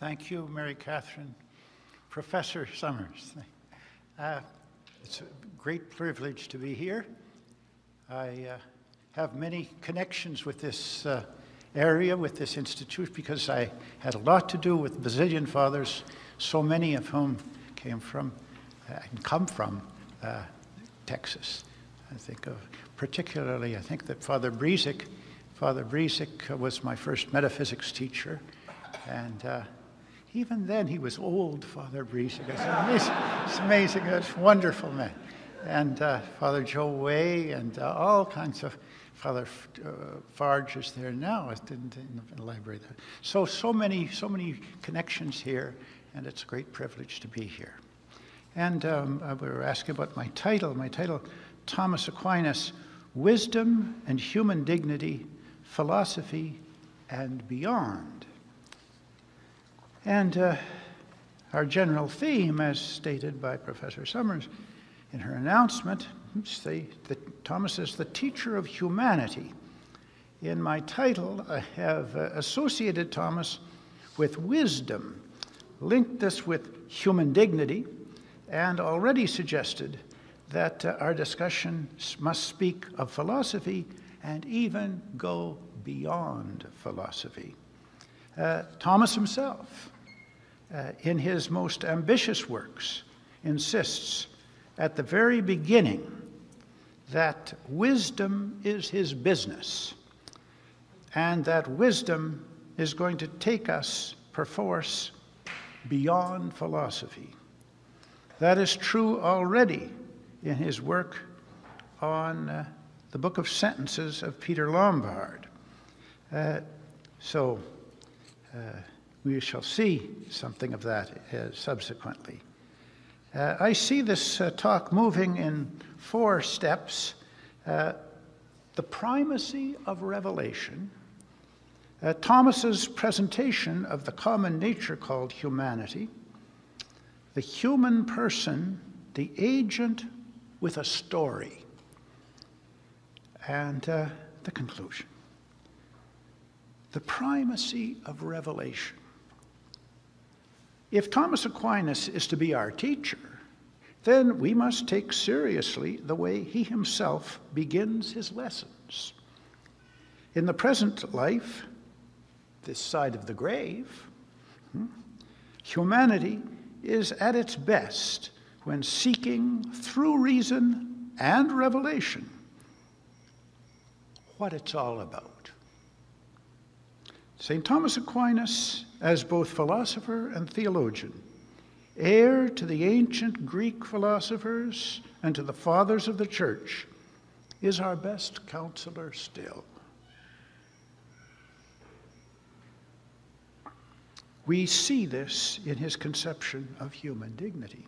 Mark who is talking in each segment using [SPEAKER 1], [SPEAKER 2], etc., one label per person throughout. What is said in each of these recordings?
[SPEAKER 1] Thank you, Mary Catherine. Professor Summers, it's a great privilege to be here. I have many connections with this area, with this institute, because I had a lot to do with Basilian fathers, so many of whom come from Texas. I think that Father Brezek was my first metaphysics teacher, and even then he was old, Father Brezek. It's amazing, it's wonderful, man. And Father Joe Way and all kinds of, Father Farge is there now in the library there. So many connections here, and it's a great privilege to be here. And we were asking about my title. My title, Thomas Aquinas, Wisdom and Human Dignity, Philosophy and Beyond. And our general theme, as stated by Professor Summers in her announcement, that Thomas is the teacher of humanity. In my title, I have associated Thomas with wisdom, linked this with human dignity, and already suggested that our discussion must speak of philosophy and even go beyond philosophy. Thomas himself, in his most ambitious works, insists at the very beginning that wisdom is his business, and that wisdom is going to take us, perforce, beyond philosophy. That is true already in his work on the Book of Sentences of Peter Lombard. We shall see something of that subsequently. I see this talk moving in 4 steps. The primacy of revelation, Thomas's presentation of the common nature called humanity, the human person, the agent with a story, and the conclusion. The primacy of revelation. If Thomas Aquinas is to be our teacher, then we must take seriously the way he himself begins his lessons. In the present life, this side of the grave, humanity is at its best when seeking through reason and revelation what it's all about. St. Thomas Aquinas, as both philosopher and theologian, heir to the ancient Greek philosophers and to the fathers of the Church, is our best counselor still. We see this in his conception of human dignity.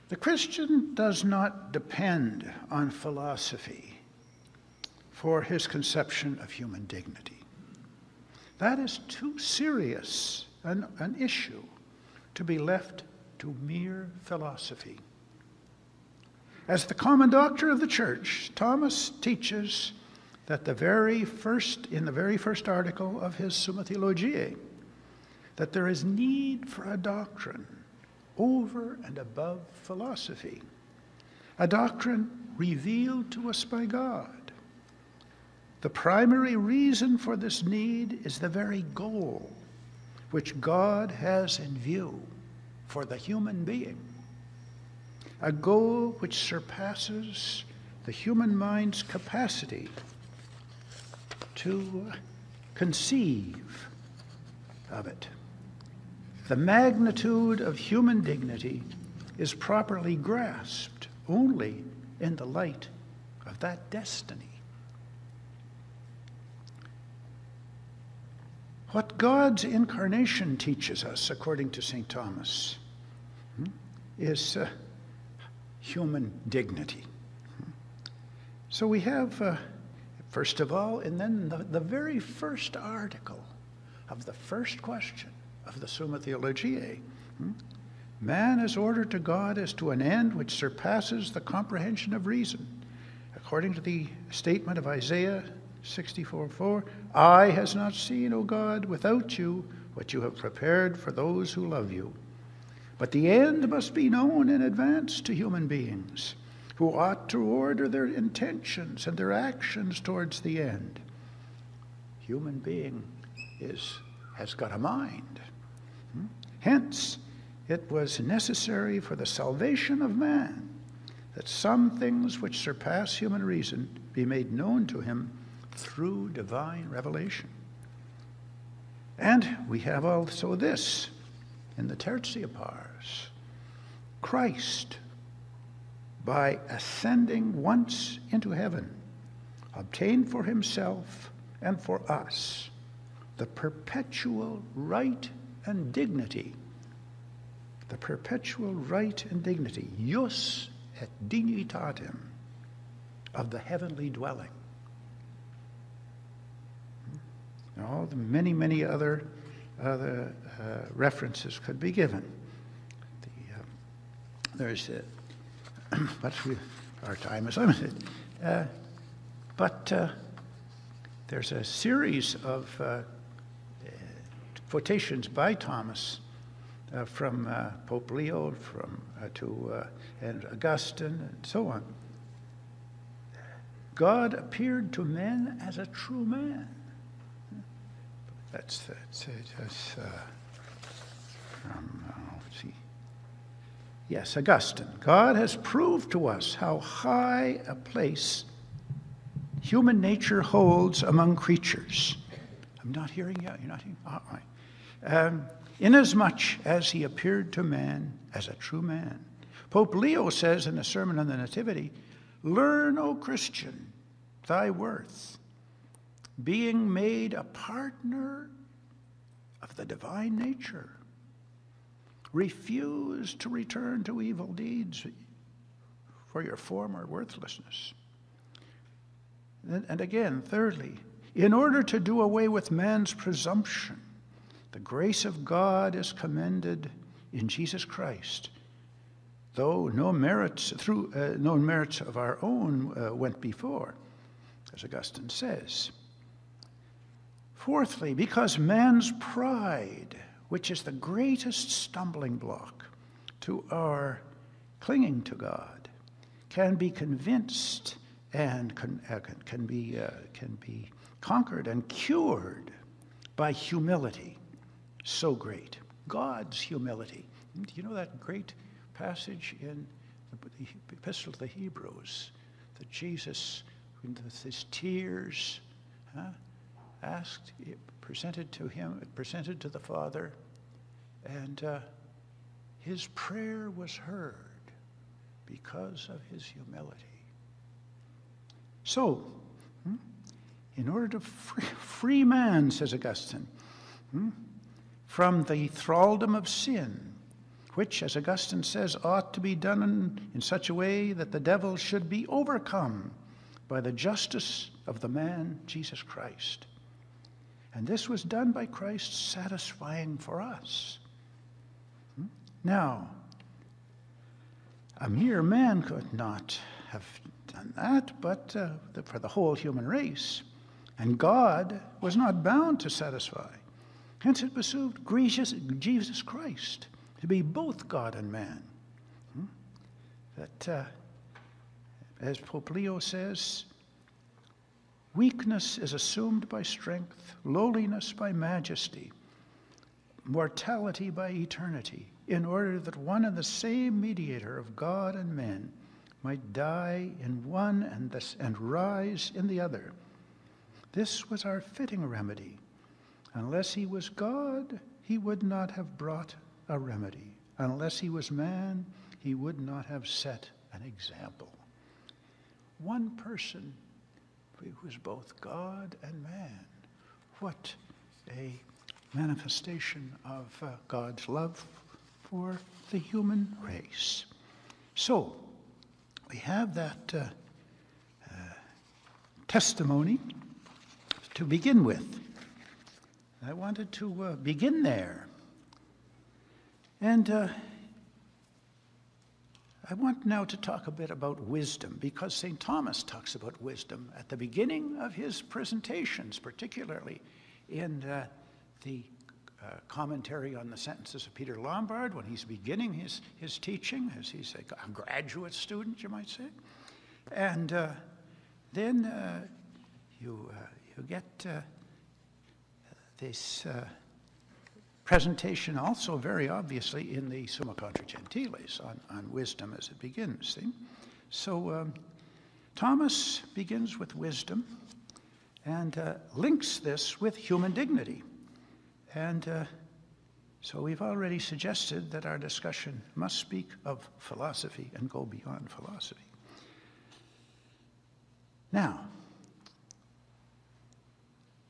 [SPEAKER 1] The Christian does not depend on philosophy for his conception of human dignity. That is too serious an issue to be left to mere philosophy. As the common doctor of the Church, Thomas teaches that in the very first article of his Summa Theologiae, that there is need for a doctrine over and above philosophy, a doctrine revealed to us by God. The primary reason for this need is the very goal which God has in view for the human being, a goal which surpasses the human mind's capacity to conceive of it. The magnitude of human dignity is properly grasped only in the light of that destiny. What God's incarnation teaches us, according to St. Thomas, is human dignity. So we have, first of all, and then the very first article of the first question of the Summa Theologiae, man is ordered to God as to an end which surpasses the comprehension of reason, according to the statement of Isaiah 64:4, eye has not seen, O God, without you, what you have prepared for those who love you. But the end must be known in advance to human beings, who ought to order their intentions and their actions towards the end. Human being has got a mind. Hence, it was necessary for the salvation of man that some things which surpass human reason be made known to him through divine revelation. And we have also this in the Tertia Pars. Christ, by ascending once into heaven, obtained for himself and for us the perpetual right and dignity, jus et dignitatem, of the heavenly dwelling. And all the many other references could be given. But our time is limited. But there's a series of quotations by Thomas from Pope Leo, and Augustine, and so on. God appeared to men as a true man. That's Yes, Augustine. God has proved to us how high a place human nature holds among creatures. I'm not hearing you. You're not hearing? All right. Inasmuch as he appeared to man as a true man. Pope Leo says in the Sermon on the Nativity, "Learn, O Christian, thy worth, being made a partner of the divine nature. Refuse to return to evil deeds for your former worthlessness." And again, thirdly, in order to do away with man's presumption, the grace of God is commended in Jesus Christ, though no merits of our own went before, as Augustine says. Fourthly, because man's pride, which is the greatest stumbling block to our clinging to God, can be convinced and can be conquered and cured by humility so great. God's humility. Do you know that great passage in the Epistle to the Hebrews that Jesus, with his tears, presented to the Father, and his prayer was heard because of his humility. So, in order to free man, says Augustine, from the thraldom of sin, which, as Augustine says, ought to be done in such a way that the devil should be overcome by the justice of the man, Jesus Christ. And this was done by Christ satisfying for us. Now, a mere man could not have done that, but for the whole human race. And God was not bound to satisfy. Hence it behooved Jesus Christ to be both God and man. That, as Pope Leo says, weakness is assumed by strength, lowliness by majesty, mortality by eternity, in order that one and the same mediator of God and men might die in one and rise in the other. This was our fitting remedy. Unless he was God, he would not have brought a remedy. Unless he was man, he would not have set an example. One person who was both God and man. What a manifestation of God's love for the human race. So, we have that testimony to begin with. I wanted to begin there. And I want now to talk a bit about wisdom, because St. Thomas talks about wisdom at the beginning of his presentations, particularly in the commentary on the sentences of Peter Lombard, when he's beginning his teaching, as he's a graduate student, you might say. And then you get this presentation also very obviously in the Summa Contra Gentiles on wisdom as it begins. See? So Thomas begins with wisdom and links this with human dignity. And so we've already suggested that our discussion must speak of philosophy and go beyond philosophy. Now,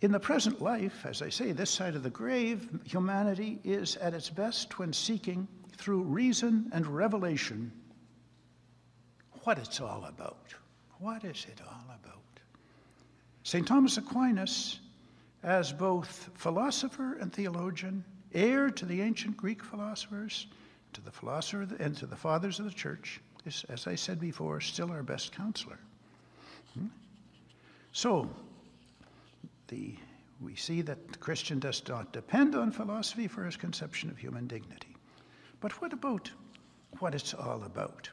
[SPEAKER 1] in the present life, as I say, this side of the grave, humanity is at its best when seeking, through reason and revelation, what it's all about. What is it all about? St. Thomas Aquinas, as both philosopher and theologian, heir to the ancient Greek philosophers, to the philosopher and to the fathers of the church, is, as I said before, still our best counselor. So, we see that the Christian does not depend on philosophy for his conception of human dignity. But what about what it's all about?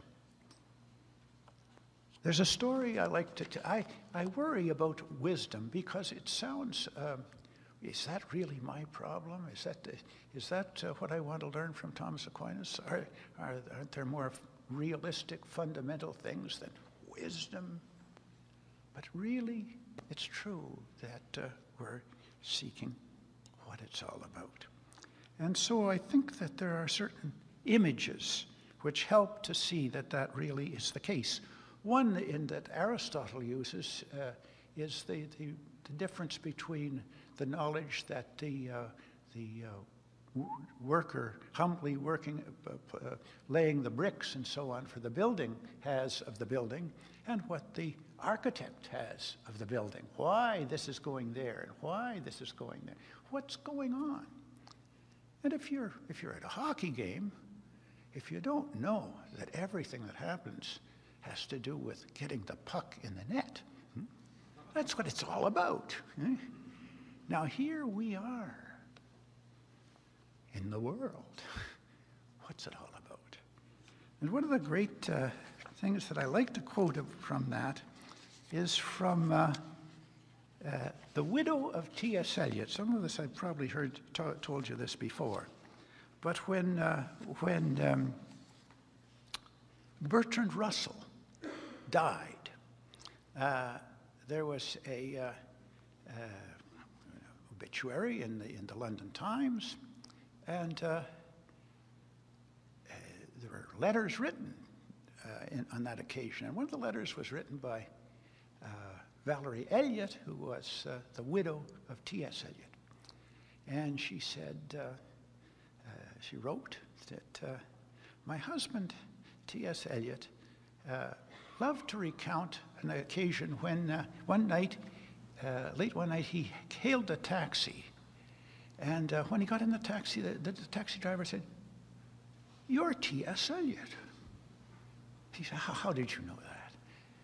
[SPEAKER 1] There's a story I like to tell. I worry about wisdom because it sounds, is that really my problem? Is that what I want to learn from Thomas Aquinas? Aren't there more realistic, fundamental things than wisdom? But really, it's true that we're seeking what it's all about. And so I think that there are certain images which help to see that that really is the case. One in that Aristotle uses is the difference between the knowledge that the worker humbly working, laying the bricks and so on for the building has of the building, and what the architect has of the building. Why this is going there and why this is going there. What's going on? And if you're at a hockey game, if you don't know that everything that happens has to do with getting the puck in the net, that's what it's all about. Now here we are in the world. What's it all about? And one of the great things that I like to quote from that is from the widow of T.S. Eliot. Some of us I've probably told you this before. But when Bertrand Russell died, there was a obituary in the London Times, and there were letters written on that occasion. And one of the letters was written by Valerie Elliott, who was the widow of T.S. Eliot. And she said, she wrote that my husband, T.S. Eliot, loved to recount an occasion when one night, late one night, he hailed a taxi. And when he got in the taxi, the taxi driver said, "You're T.S. Eliot." He said, how did you know that?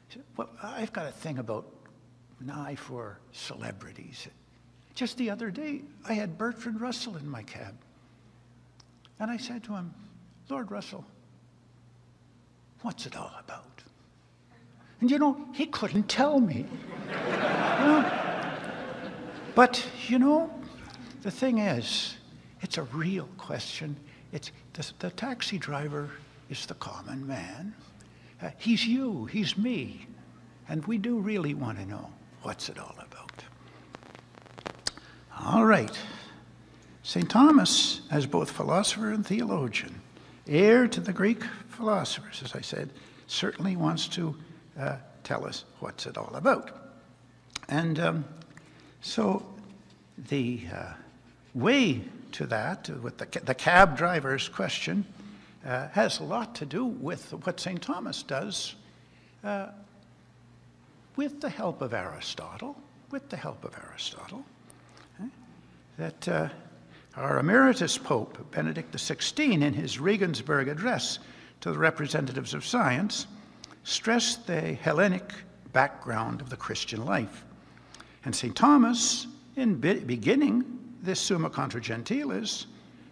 [SPEAKER 1] He said, "Well, I've got a thing about an eye for celebrities. Just the other day, I had Bertrand Russell in my cab. And I said to him, 'Lord Russell, what's it all about?' And you know, he couldn't tell me. But, you know, the thing is, it's a real question. It's the taxi driver is the common man. He's you, he's me. And we do really want to know, what's it all about? All right. St. Thomas, as both philosopher and theologian, heir to the Greek philosophers, as I said, certainly wants to tell us what's it all about. And so the way to that, with the cab driver's question, has a lot to do with what St. Thomas does with the help of Aristotle, that our emeritus Pope, Benedict XVI, in his Regensburg address to the representatives of science, stressed the Hellenic background of the Christian life. And St. Thomas, in beginning this Summa Contra Gentiles,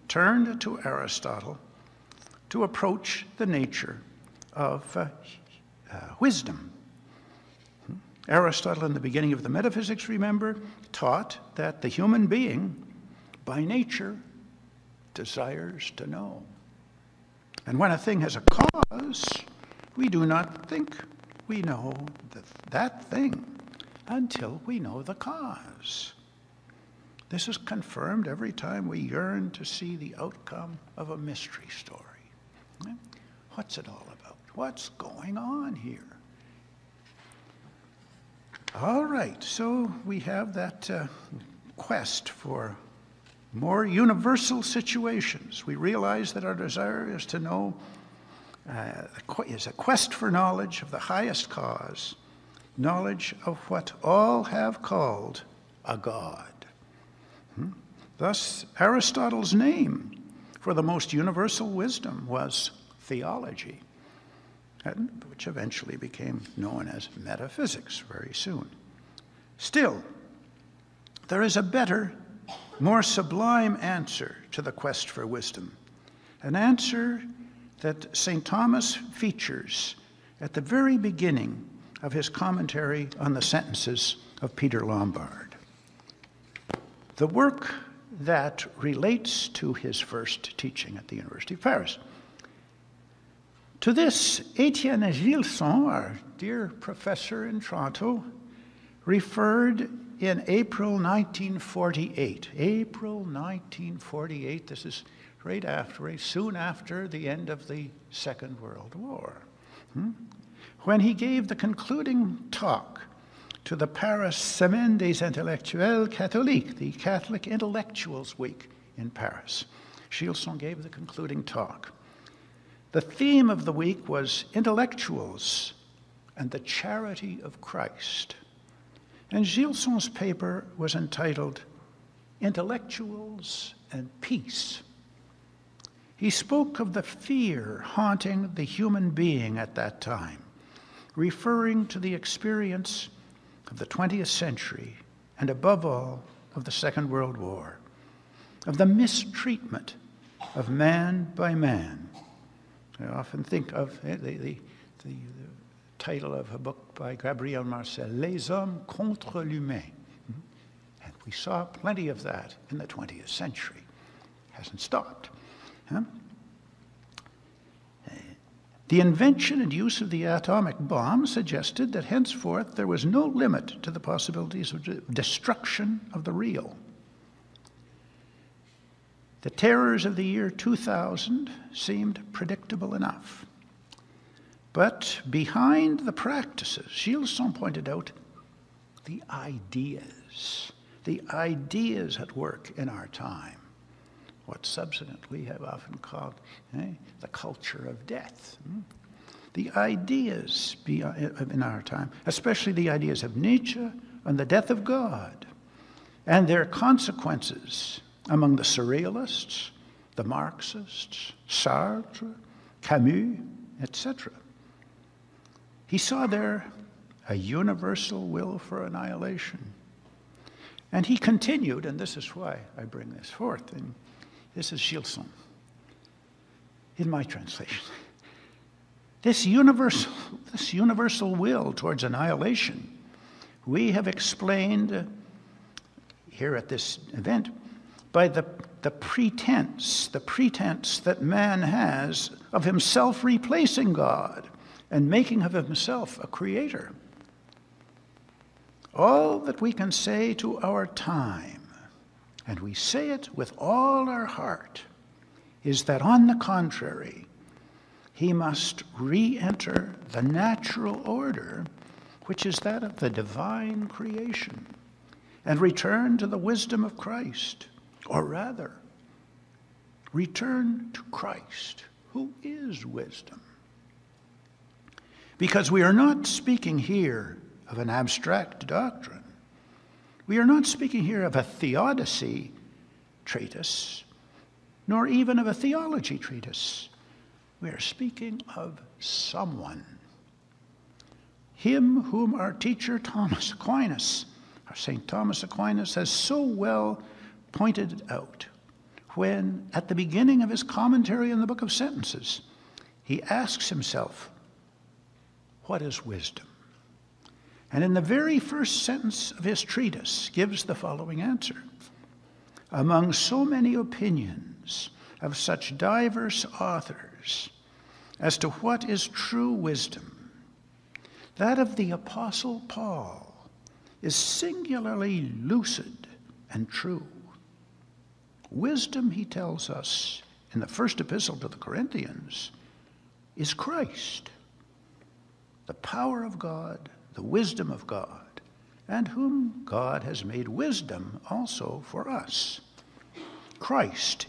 [SPEAKER 1] turned to Aristotle to approach the nature of wisdom. Aristotle, in the beginning of the Metaphysics, remember, taught that the human being, by nature, desires to know. And when a thing has a cause, we do not think we know that thing until we know the cause. This is confirmed every time we yearn to see the outcome of a mystery story. What's it all about? What's going on here? All right, so we have that quest for more universal situations. We realize that our desire is to know, is a quest for knowledge of the highest cause, knowledge of what all have called a God. Thus, Aristotle's name for the most universal wisdom was theology, which eventually became known as metaphysics very soon. Still, there is a better, more sublime answer to the quest for wisdom, an answer that St. Thomas features at the very beginning of his commentary on the sentences of Peter Lombard. The work that relates to his first teaching at the University of Paris. To this, Étienne Gilson, our dear professor in Toronto, referred in April 1948. April 1948, this is soon after the end of the Second World War, when he gave the concluding talk to the Paris Semaine des Intellectuels Catholiques, the Catholic Intellectuals Week in Paris. Gilson gave the concluding talk. The theme of the week was intellectuals and the charity of Christ. And Gilson's paper was entitled Intellectuals and Peace. He spoke of the fear haunting the human being at that time, referring to the experience of the 20th century and above all of the Second World War, of the mistreatment of man by man. I often think of the title of a book by Gabriel Marcel, Les Hommes contre l'Humain. And we saw plenty of that in the 20th century. Hasn't stopped. The invention and use of the atomic bomb suggested that henceforth there was no limit to the possibilities of destruction of the real. The terrors of the year 2000 seemed predictable enough. But behind the practices, Gilson pointed out the ideas at work in our time, what subsequently have often called the culture of death. The ideas in our time, especially the ideas of Nietzsche and the death of God, and their consequences among the surrealists, the Marxists, Sartre, Camus, etc. He saw there a universal will for annihilation. And he continued, and this is why I bring this forth, and this is Gilson, in my translation. This universal will towards annihilation, we have explained here at this event by the pretense that man has of himself replacing God and making of himself a creator. All that we can say to our time, and we say it with all our heart, is that on the contrary, he must re-enter the natural order, which is that of the divine creation, and return to the wisdom of Christ, or rather, return to Christ, who is wisdom. Because we are not speaking here of an abstract doctrine. We are not speaking here of a theodicy treatise, nor even of a theology treatise, We are speaking of someone. Him whom our teacher Thomas Aquinas, or St. Thomas Aquinas, has so well pointed out when, at the beginning of his commentary in the Book of Sentences, he asks himself, what is wisdom? And in the very first sentence of his treatise gives the following answer. Among so many opinions of such diverse authors as to what is true wisdom, that of the Apostle Paul is singularly lucid and true. Wisdom, he tells us in the first epistle to the Corinthians, is Christ, the power of God, the wisdom of God, and whom God has made wisdom also for us. Christ,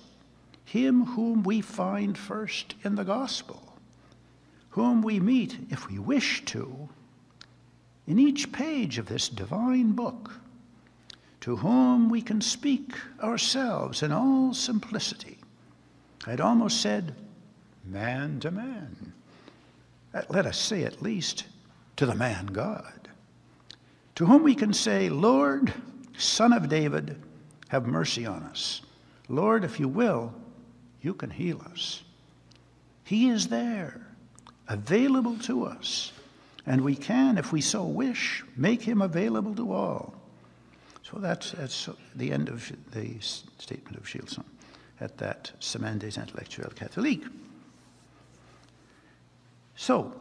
[SPEAKER 1] him whom we find first in the gospel, whom we meet, if we wish to, in each page of this divine book, to whom we can speak ourselves in all simplicity. I'd almost said, man to man. Let us say at least, to the man God, to whom we can say, Lord, Son of David, have mercy on us. Lord, if you will, you can heal us. He is there, available to us, and we can, if we so wish, make him available to all. So that's the end of the statement of Gilson at that Semaine des Intellectuels Catholiques. So,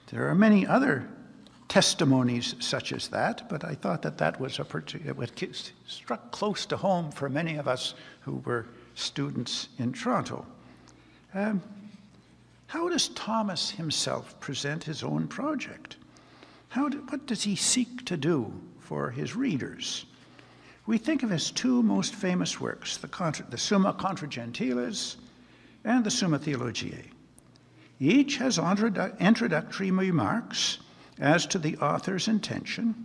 [SPEAKER 1] there are many other testimonies such as that, but I thought that that was what struck close to home for many of us who were students in Toronto. How does Thomas himself present his own project? What does he seek to do for his readers? We think of his two most famous works, the Summa Contra Gentiles and the Summa Theologiae. Each has introductory remarks as to the author's intention.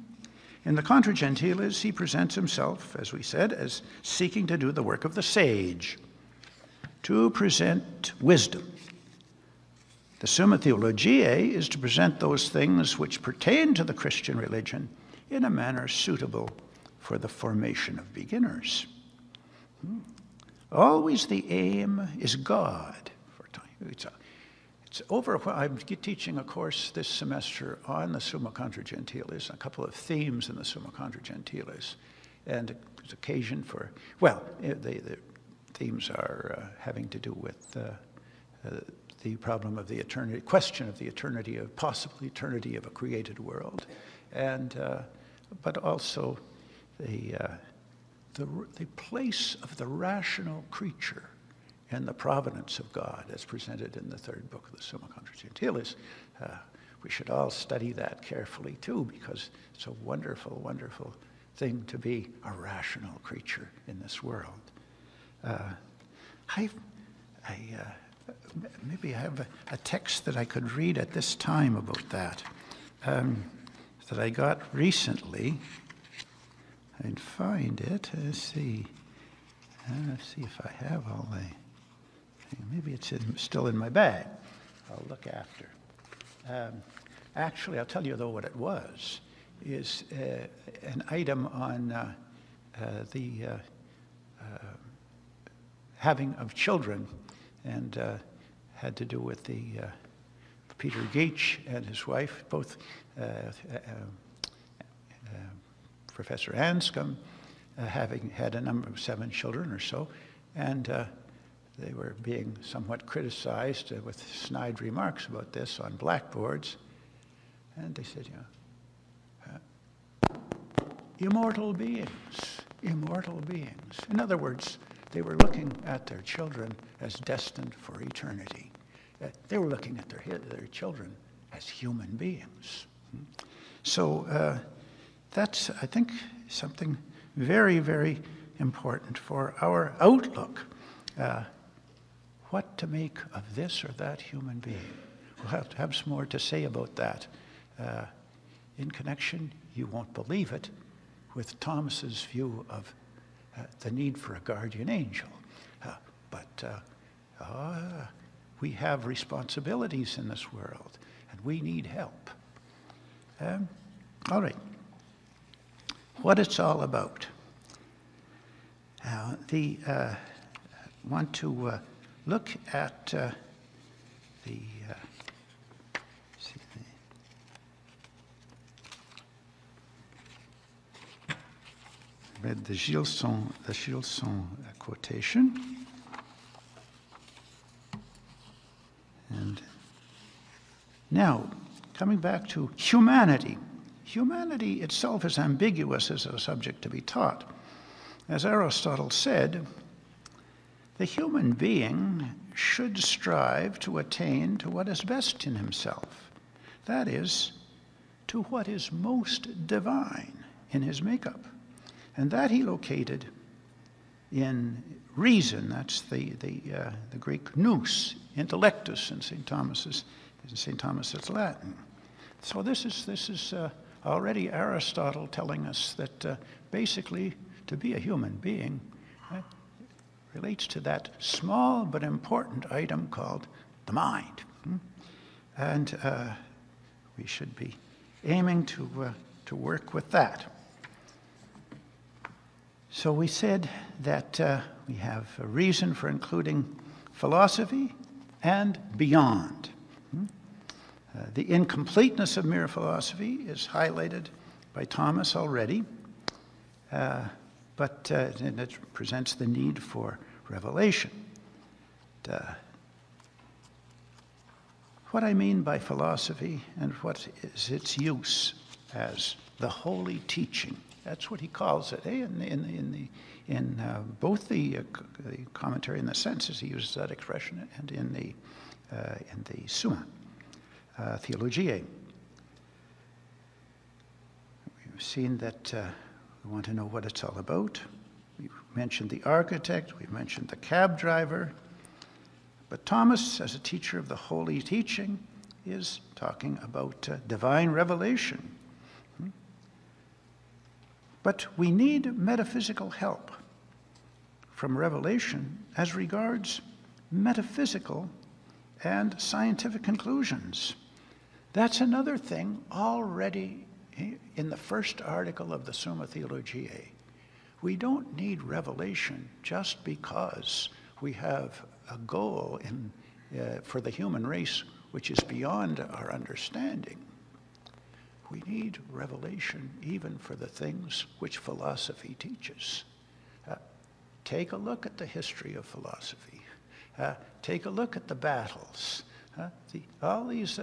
[SPEAKER 1] In the Contra Gentiles, he presents himself, as we said, as seeking to do the work of the sage, to present wisdom. The Summa Theologiae is to present those things which pertain to the Christian religion in a manner suitable for the formation of beginners. Always the aim is God. It's over. I'm teaching a course this semester on the Summa Contra Gentiles, a couple of themes in the Summa Contra Gentiles, and there's occasion for, the themes are having to do with the problem of the eternity, question of the eternity, of possible eternity of a created world, and but also the place of the rational creature and the providence of God as presented in the third book of the Summa Contra Gentiles. We should all study that carefully too, because it's a wonderful, wonderful thing to be a rational creature in this world. Maybe I have a text that I could read at this time about that, that I got recently. I'd find it. Let's see if I have all the... Maybe it's still in my bag. I'll look after. Actually, I'll tell you, though, what it was, is an item on the having of children, and had to do with the Peter Geach and his wife, both Professor Anscombe, having had a number of 7 children or so, and they were being somewhat criticized with snide remarks about this on blackboards. And they said, immortal beings, immortal beings. In other words, they were looking at their children as destined for eternity. They were looking at their children as human beings. So that's, I think, something very, very important for our outlook. What to make of this or that human being. We'll have to have some more to say about that in connection, you won't believe it, with Thomas's view of the need for a guardian angel. we have responsibilities in this world, and we need help. All right. What it's all about. I want to look at read the Gilson quotation. And now, coming back to humanity. Humanity itself is ambiguous as a subject to be taught. As Aristotle said, the human being should strive to attain to what is best in himself. That is, to what is most divine in his makeup. And that he located in reason. That's the Greek nous, intellectus in St. Thomas's Latin. So this is already Aristotle telling us that basically to be a human being relates to that small but important item called the mind. And we should be aiming to work with that. So we said that we have a reason for including philosophy and beyond. The incompleteness of mere philosophy is highlighted by Thomas already, but it presents the need for revelation. What I mean by philosophy and what is its use as the holy teaching. That's what he calls it. In both the commentary and the senses, he uses that expression, and in the Summa Theologiae. We've seen that we want to know what it's all about. We've mentioned the architect. We've mentioned the cab driver. But Thomas, as a teacher of the holy teaching, is talking about divine revelation. But we need metaphysical help from revelation as regards metaphysical and scientific conclusions. That's another thing already in the first article of the Summa Theologiae. We don't need revelation just because we have a goal for the human race which is beyond our understanding. We need revelation even for the things which philosophy teaches. Take a look at the history of philosophy. Take a look at the battles. All these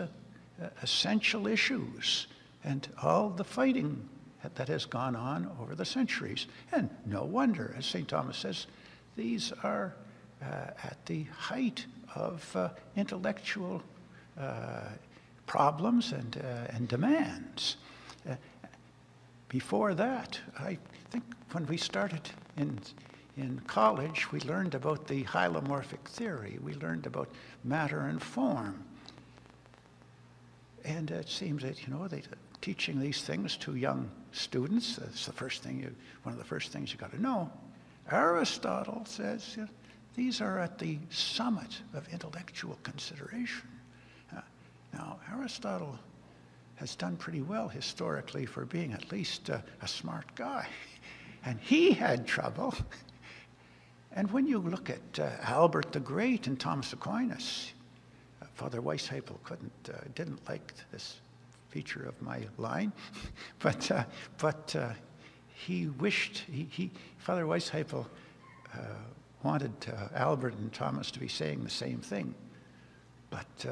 [SPEAKER 1] essential issues and all the fighting that has gone on over the centuries. And no wonder, as St. Thomas says, these are at the height of intellectual problems and demands. Before that, I think when we started in college, we learned about the hylomorphic theory. We learned about matter and form. And it seems that, they're teaching these things to young students. That's one of the first things you got to know. Aristotle says these are at the summit of intellectual consideration. Now, Aristotle has done pretty well historically for being at least a smart guy. And he had trouble. And when you look at Albert the Great and Thomas Aquinas, Father Weishaupt didn't like this feature of my line, but he wished, Father Weishaupt wanted Albert and Thomas to be saying the same thing. But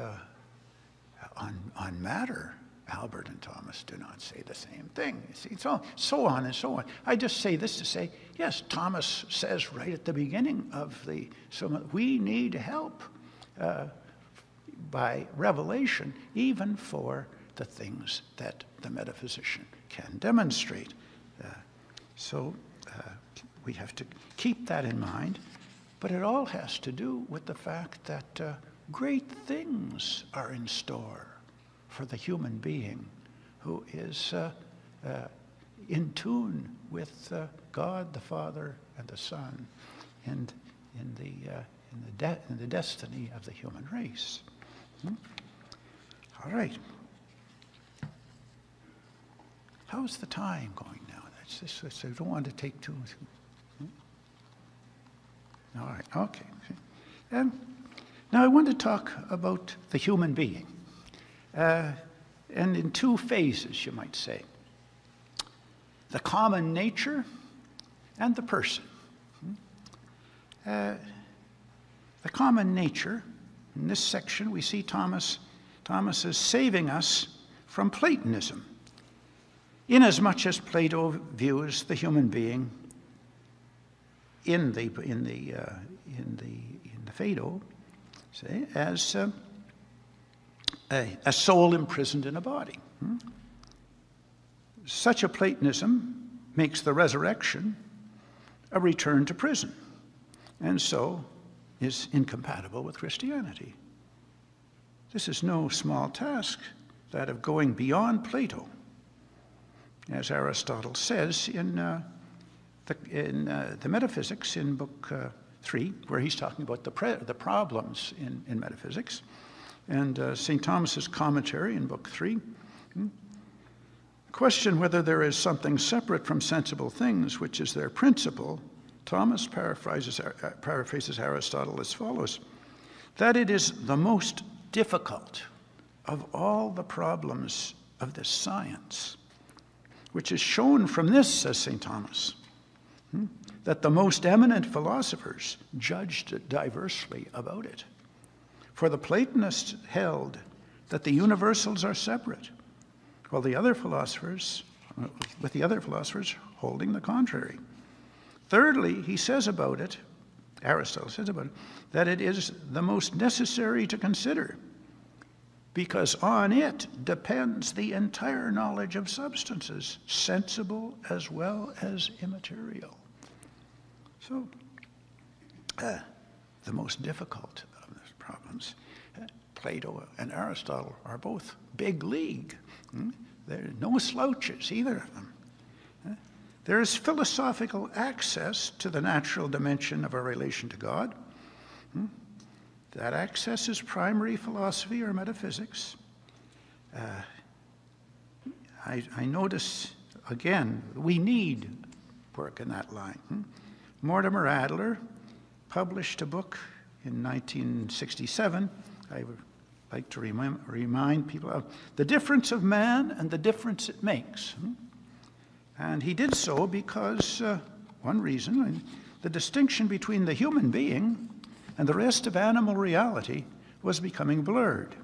[SPEAKER 1] on matter, Albert and Thomas do not say the same thing. You see, so on and so on. I just say this to say, yes, Thomas says right at the beginning of the Summa, we need help by revelation, even for the things that the metaphysician can demonstrate. So we have to keep that in mind, but it all has to do with the fact that great things are in store for the human being who is in tune with God the Father and the Son, and in in the destiny of the human race. All right. How's the time going now? I don't want to take too. All right. Okay. Now I want to talk about the human being, and in two phases, you might say: the common nature and the person. The common nature. In this section, we see Thomas is saving us from Platonism, inasmuch as Plato views the human being in the Phaedo, say, as a soul imprisoned in a body. Such a Platonism makes the resurrection a return to prison, and so is incompatible with Christianity. This is no small task, that of going beyond Plato, as Aristotle says in the Metaphysics in Book 3, where he's talking about the problems in metaphysics, and St. Thomas's commentary in Book 3. Question whether there is something separate from sensible things, which is their principle. Thomas paraphrases Aristotle as follows: that it is the most difficult of all the problems of this science, which is shown from this, says St. Thomas, that the most eminent philosophers judged diversely about it. For the Platonists held that the universals are separate, while the other philosophers holding the contrary. Thirdly, he says about it, Aristotle says about it, that it is the most necessary to consider, because on it depends the entire knowledge of substances, sensible as well as immaterial. So, the most difficult of these problems, Plato and Aristotle are both big league. There are no slouches, either of them. There is philosophical access to the natural dimension of our relation to God. That access is primary philosophy or metaphysics. I notice, again, we need work in that line. Mortimer Adler published a book in 1967. I would like to remind people of the difference of man and the difference it makes. And he did so because, one reason, the distinction between the human being and the rest of animal reality was becoming blurred.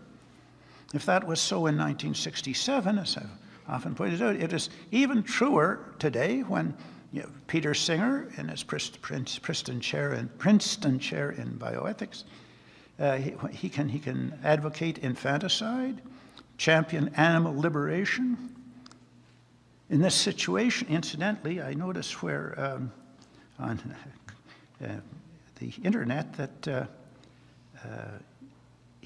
[SPEAKER 1] If that was so in 1967, as I've often pointed out, it is even truer today when Peter Singer, in his Princeton chair in bioethics, he can advocate infanticide, champion animal liberation. In this situation, incidentally, I notice where on the internet that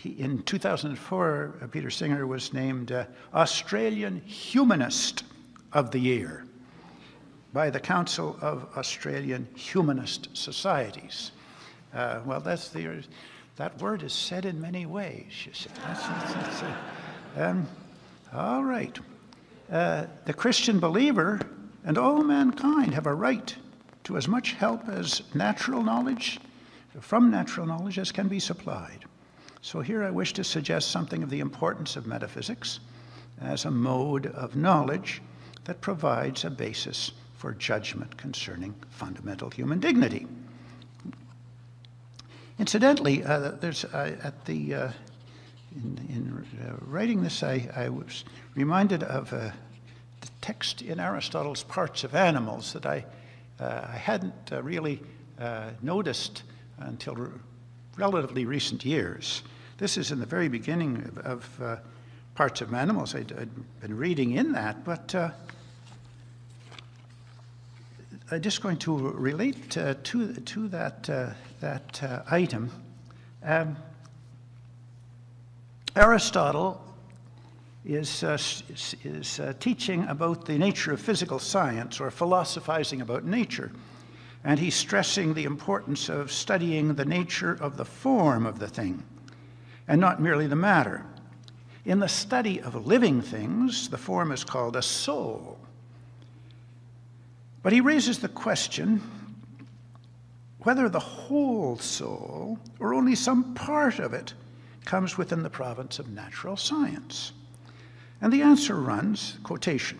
[SPEAKER 1] in 2004, Peter Singer was named Australian Humanist of the Year by the Council of Australian Humanist Societies. Well, that word is said in many ways, you see. All right. The Christian believer and all mankind have a right to as much help as from natural knowledge as can be supplied. So here I wish to suggest something of the importance of metaphysics as a mode of knowledge that provides a basis for judgment concerning fundamental human dignity. Incidentally, in writing this, I was reminded of the text in Aristotle's Parts of Animals that I hadn't really noticed until relatively recent years. This is in the very beginning of Parts of Animals. I'd been reading in that, but I'm just going to relate to that item. Aristotle is teaching about the nature of physical science, or philosophizing about nature. and he's stressing the importance of studying the nature of the form of the thing, and not merely the matter. In the study of living things, the form is called a soul. But he raises the question whether the whole soul, or only some part of it, comes within the province of natural science. And the answer runs, quotation,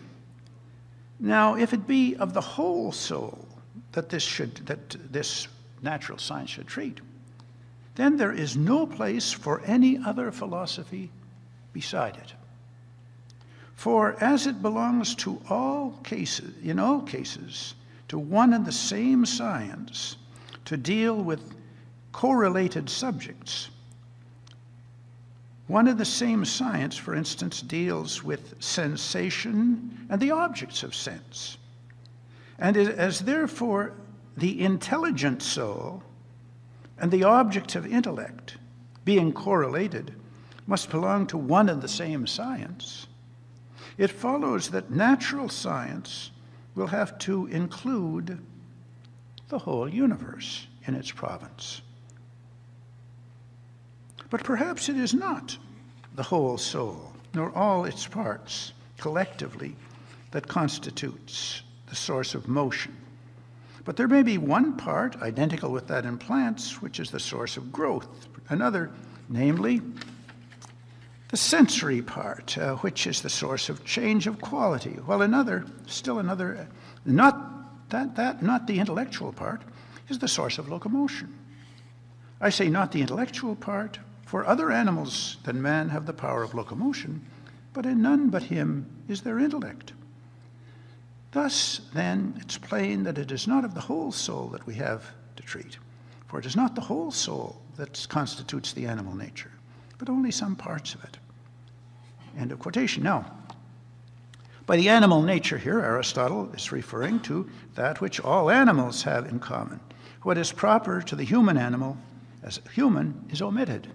[SPEAKER 1] "Now, if it be of the whole soul that this natural science should treat, then there is no place for any other philosophy beside it. For as it belongs to in all cases, to one and the same science, to deal with correlated subjects. One and the same science, for instance, deals with sensation and the objects of sense. And as therefore the intelligent soul and the objects of intellect, being correlated, must belong to one and the same science, it follows that natural science will have to include the whole universe in its province. But perhaps it is not the whole soul, nor all its parts collectively, that constitutes the source of motion. But there may be one part, identical with that in plants, which is the source of growth. Another, namely, the sensory part, which is the source of change of quality. While another, not the intellectual part, is the source of locomotion. I say not the intellectual part, for other animals than man have the power of locomotion, but in none but him is their intellect. Thus, then, it's plain that it is not of the whole soul that we have to treat, for it is not the whole soul that constitutes the animal nature, but only some parts of it. End of quotation. Now, by the animal nature here, Aristotle is referring to that which all animals have in common. What is proper to the human animal as human is omitted.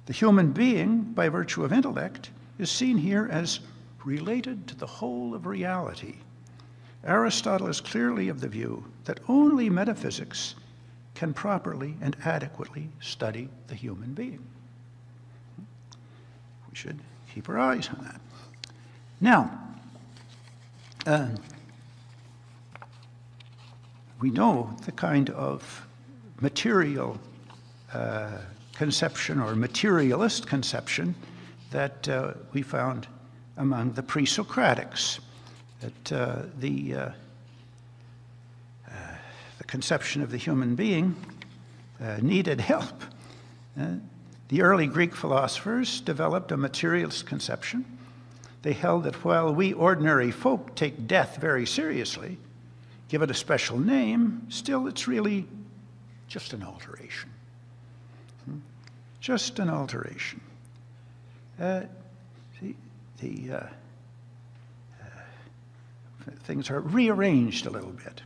[SPEAKER 1] The human being, by virtue of intellect, is seen here as related to the whole of reality. Aristotle is clearly of the view that only metaphysics can properly and adequately study the human being. We should keep our eyes on that. Now, we know the kind of material conception or materialist conception that we found among the pre-Socratics, that the conception of the human being needed help. The early Greek philosophers developed a materialist conception. They held that while we ordinary folk take death very seriously, give it a special name, still it's really just an alteration. Just an alteration. Things are rearranged a little bit.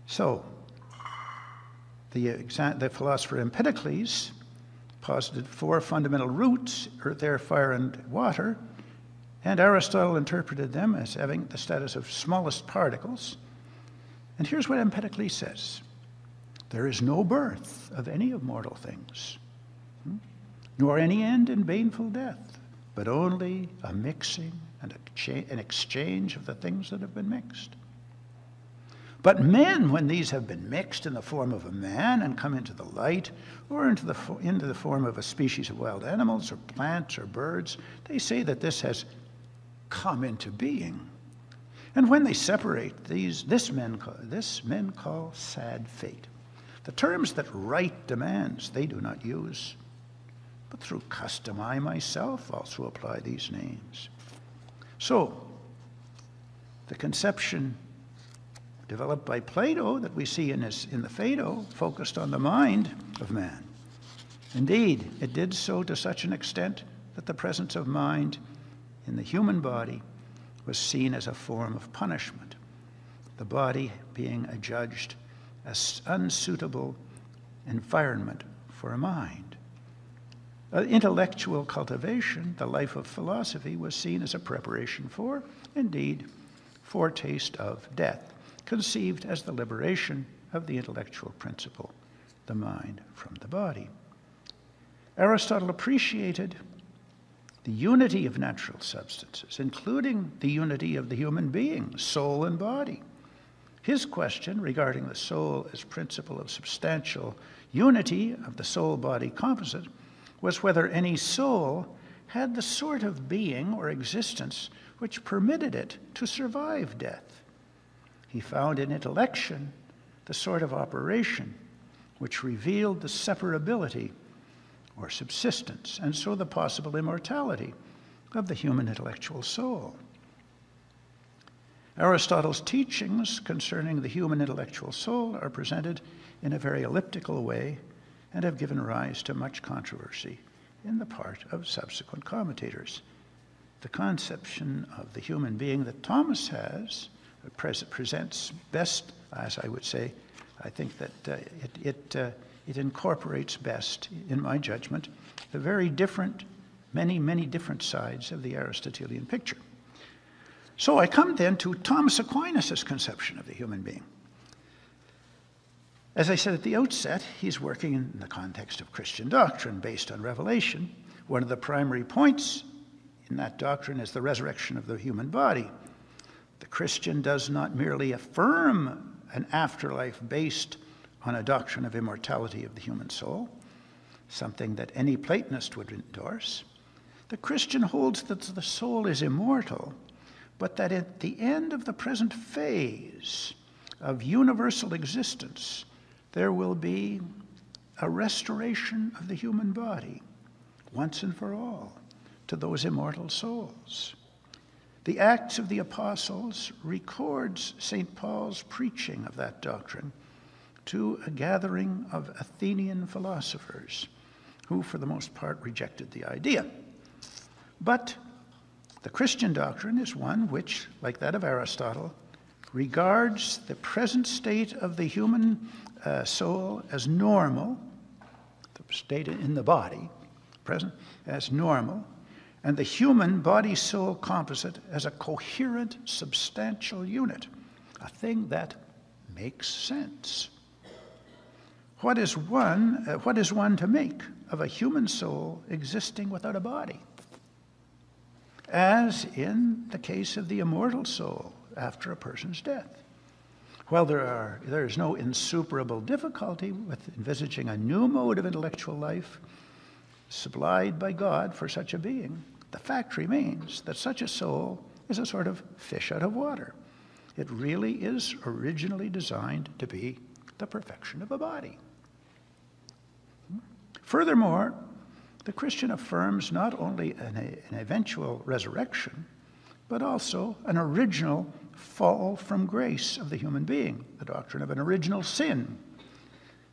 [SPEAKER 1] So, the philosopher Empedocles posited 4 fundamental roots: earth, air, fire, and water, and Aristotle interpreted them as having the status of smallest particles. And here's what Empedocles says: there is no birth of any of mortal things, nor any end in baneful death, but only a mixing and an exchange of the things that have been mixed. But men, when these have been mixed in the form of a man and come into the light, or into the form of a species of wild animals or plants or birds, they say that this has come into being. And when they separate these, this men call sad fate. The terms that right demands they do not use, but through custom I myself also apply these names. So, the conception developed by Plato that we see in the Phaedo focused on the mind of man. Indeed, it did so to such an extent that the presence of mind in the human body was seen as a form of punishment, the body being adjudged as unsuitable environment for a mind. Intellectual cultivation, the life of philosophy, was seen as a preparation for, indeed, foretaste of death, conceived as the liberation of the intellectual principle, the mind from the body. Aristotle appreciated the unity of natural substances, including the unity of the human being, soul and body. His question regarding the soul as principle of substantial unity of the soul-body composite was whether any soul had the sort of being or existence which permitted it to survive death. He found in intellection the sort of operation which revealed the separability or subsistence, and so the possible immortality of the human intellectual soul. Aristotle's teachings concerning the human intellectual soul are presented in a very elliptical way and have given rise to much controversy in the part of subsequent commentators. The conception of the human being that Thomas has presents best, as I would say, I think that it incorporates best, in my judgment, the very different, many different sides of the Aristotelian picture. So I come then to Thomas Aquinas' conception of the human being. As I said at the outset, he's working in the context of Christian doctrine based on revelation. One of the primary points in that doctrine is the resurrection of the human body. The Christian does not merely affirm an afterlife based on a doctrine of immortality of the human soul, something that any Platonist would endorse. The Christian holds that the soul is immortal, but that at the end of the present phase of universal existence, there will be a restoration of the human body, once and for all, to those immortal souls. The Acts of the Apostles records St. Paul's preaching of that doctrine to a gathering of Athenian philosophers who, for the most part, rejected the idea. But the Christian doctrine is one which, like that of Aristotle, regards the present state of the human soul as normal, the state in the body, present, as normal, and the human body-soul composite as a coherent, substantial unit, a thing that makes sense. What is one to make of a human soul existing without a body? As in the case of the immortal soul after a person's death. Well, there is no insuperable difficulty with envisaging a new mode of intellectual life supplied by God for such a being. The fact remains that such a soul is a sort of fish out of water. It really is originally designed to be the perfection of a body. Furthermore, the Christian affirms not only an eventual resurrection, but also an original fall from grace of the human being, the doctrine of an original sin.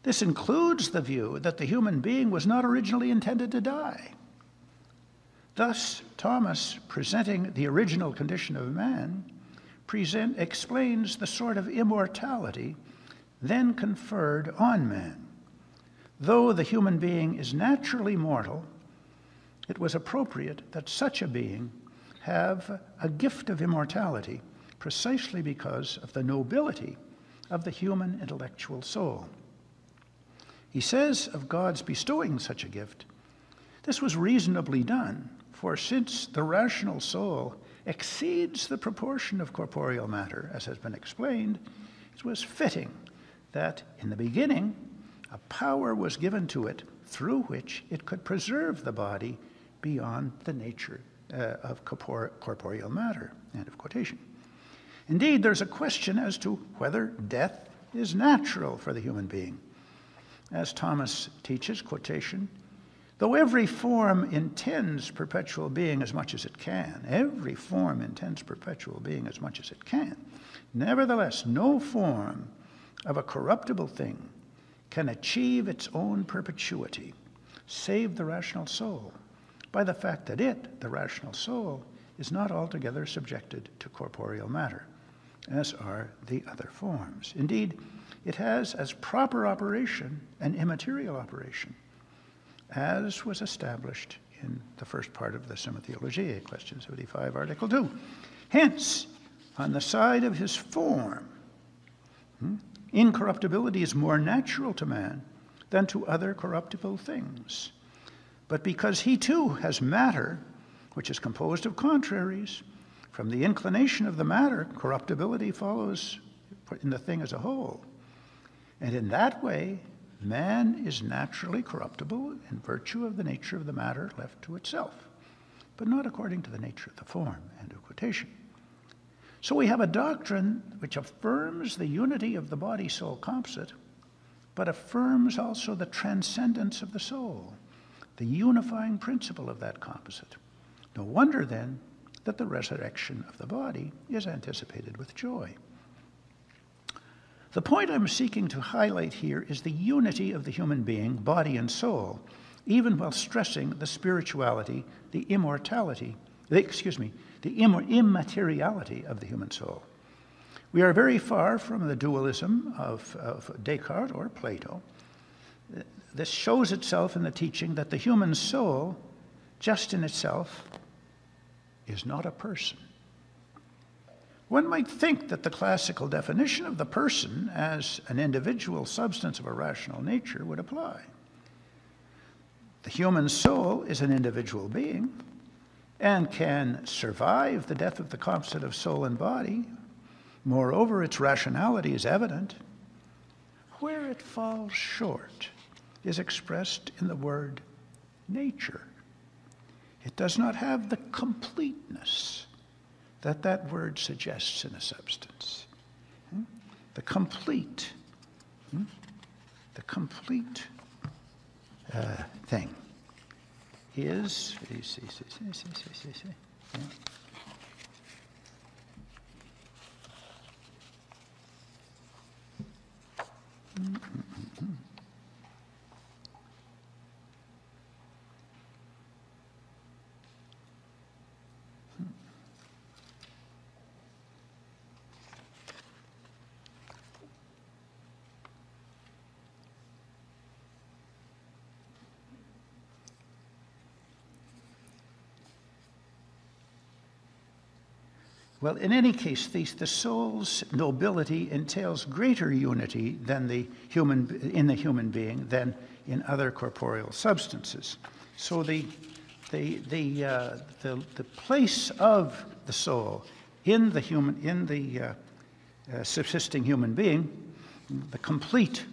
[SPEAKER 1] This includes the view that the human being was not originally intended to die. Thus, Thomas, presenting the original condition of man, explains the sort of immortality then conferred on man. Though the human being is naturally mortal, it was appropriate that such a being have a gift of immortality precisely because of the nobility of the human intellectual soul. He says of God's bestowing such a gift, this was reasonably done, for since the rational soul exceeds the proportion of corporeal matter, as has been explained, it was fitting that in the beginning a power was given to it through which it could preserve the body beyond the nature of corporeal matter. End of quotation. Indeed, there's a question as to whether death is natural for the human being. As Thomas teaches, quotation, though every form intends perpetual being as much as it can, every form intends perpetual being as much as it can, nevertheless, no form of a corruptible thing can achieve its own perpetuity, save the rational soul, by the fact that it, the rational soul, is not altogether subjected to corporeal matter, as are the other forms. Indeed, it has as proper operation an immaterial operation, as was established in the first part of the Summa Theologiae, question 75, article 2. Hence, on the side of his form. Incorruptibility is more natural to man than to other corruptible things. But because he too has matter, which is composed of contraries, from the inclination of the matter, corruptibility follows in the thing as a whole. And in that way, man is naturally corruptible in virtue of the nature of the matter left to itself, but not according to the nature of the form. End of quotation. So we have a doctrine which affirms the unity of the body-soul composite, but affirms also the transcendence of the soul, the unifying principle of that composite. No wonder, then, that the resurrection of the body is anticipated with joy. The point I'm seeking to highlight here is the unity of the human being, body and soul, even while stressing the spirituality, the immateriality of the human soul. We are very far from the dualism of Descartes or Plato. This shows itself in the teaching that the human soul, just in itself, is not a person. One might think that the classical definition of the person as an individual substance of a rational nature would apply. The human soul is an individual being and can survive the death of the composite of soul and body. Moreover, its rationality is evident. Where it falls short is expressed in the word nature. It does not have the completeness that word suggests in a substance. The complete thing is, well, in any case, the soul's nobility entails greater unity than in the human being than in other corporeal substances. So the place of the soul in the subsisting human being, the complete,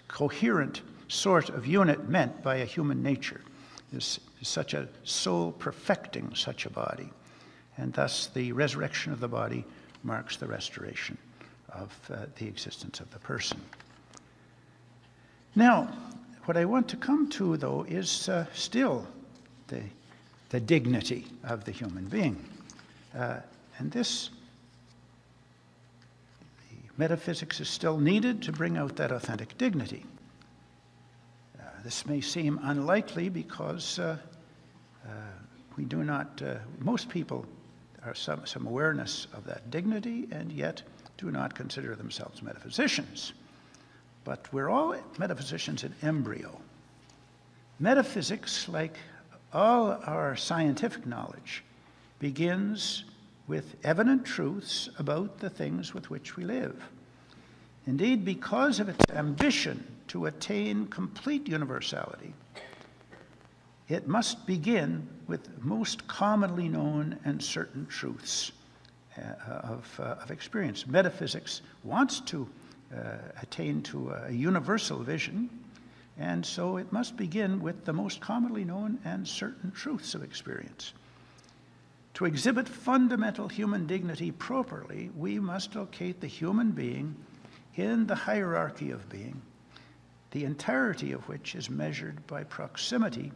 [SPEAKER 1] coherent sort of unit meant by a human nature, is such a soul perfecting such a body. And thus the resurrection of the body marks the restoration of the existence of the person. Now, what I want to come to, though, is still the dignity of the human being. And this, the metaphysics is still needed to bring out that authentic dignity. This may seem unlikely because we do not, most people are some awareness of that dignity and yet do not consider themselves metaphysicians. But we're all metaphysicians in embryo. Metaphysics, like all our scientific knowledge, begins with evident truths about the things with which we live. Indeed, because of its ambition to attain complete universality, it must begin with most commonly known and certain truths of experience. Metaphysics wants to attain to a universal vision, and so it must begin with the most commonly known and certain truths of experience. To exhibit fundamental human dignity properly, we must locate the human being in the hierarchy of being, the entirety of which is measured by proximity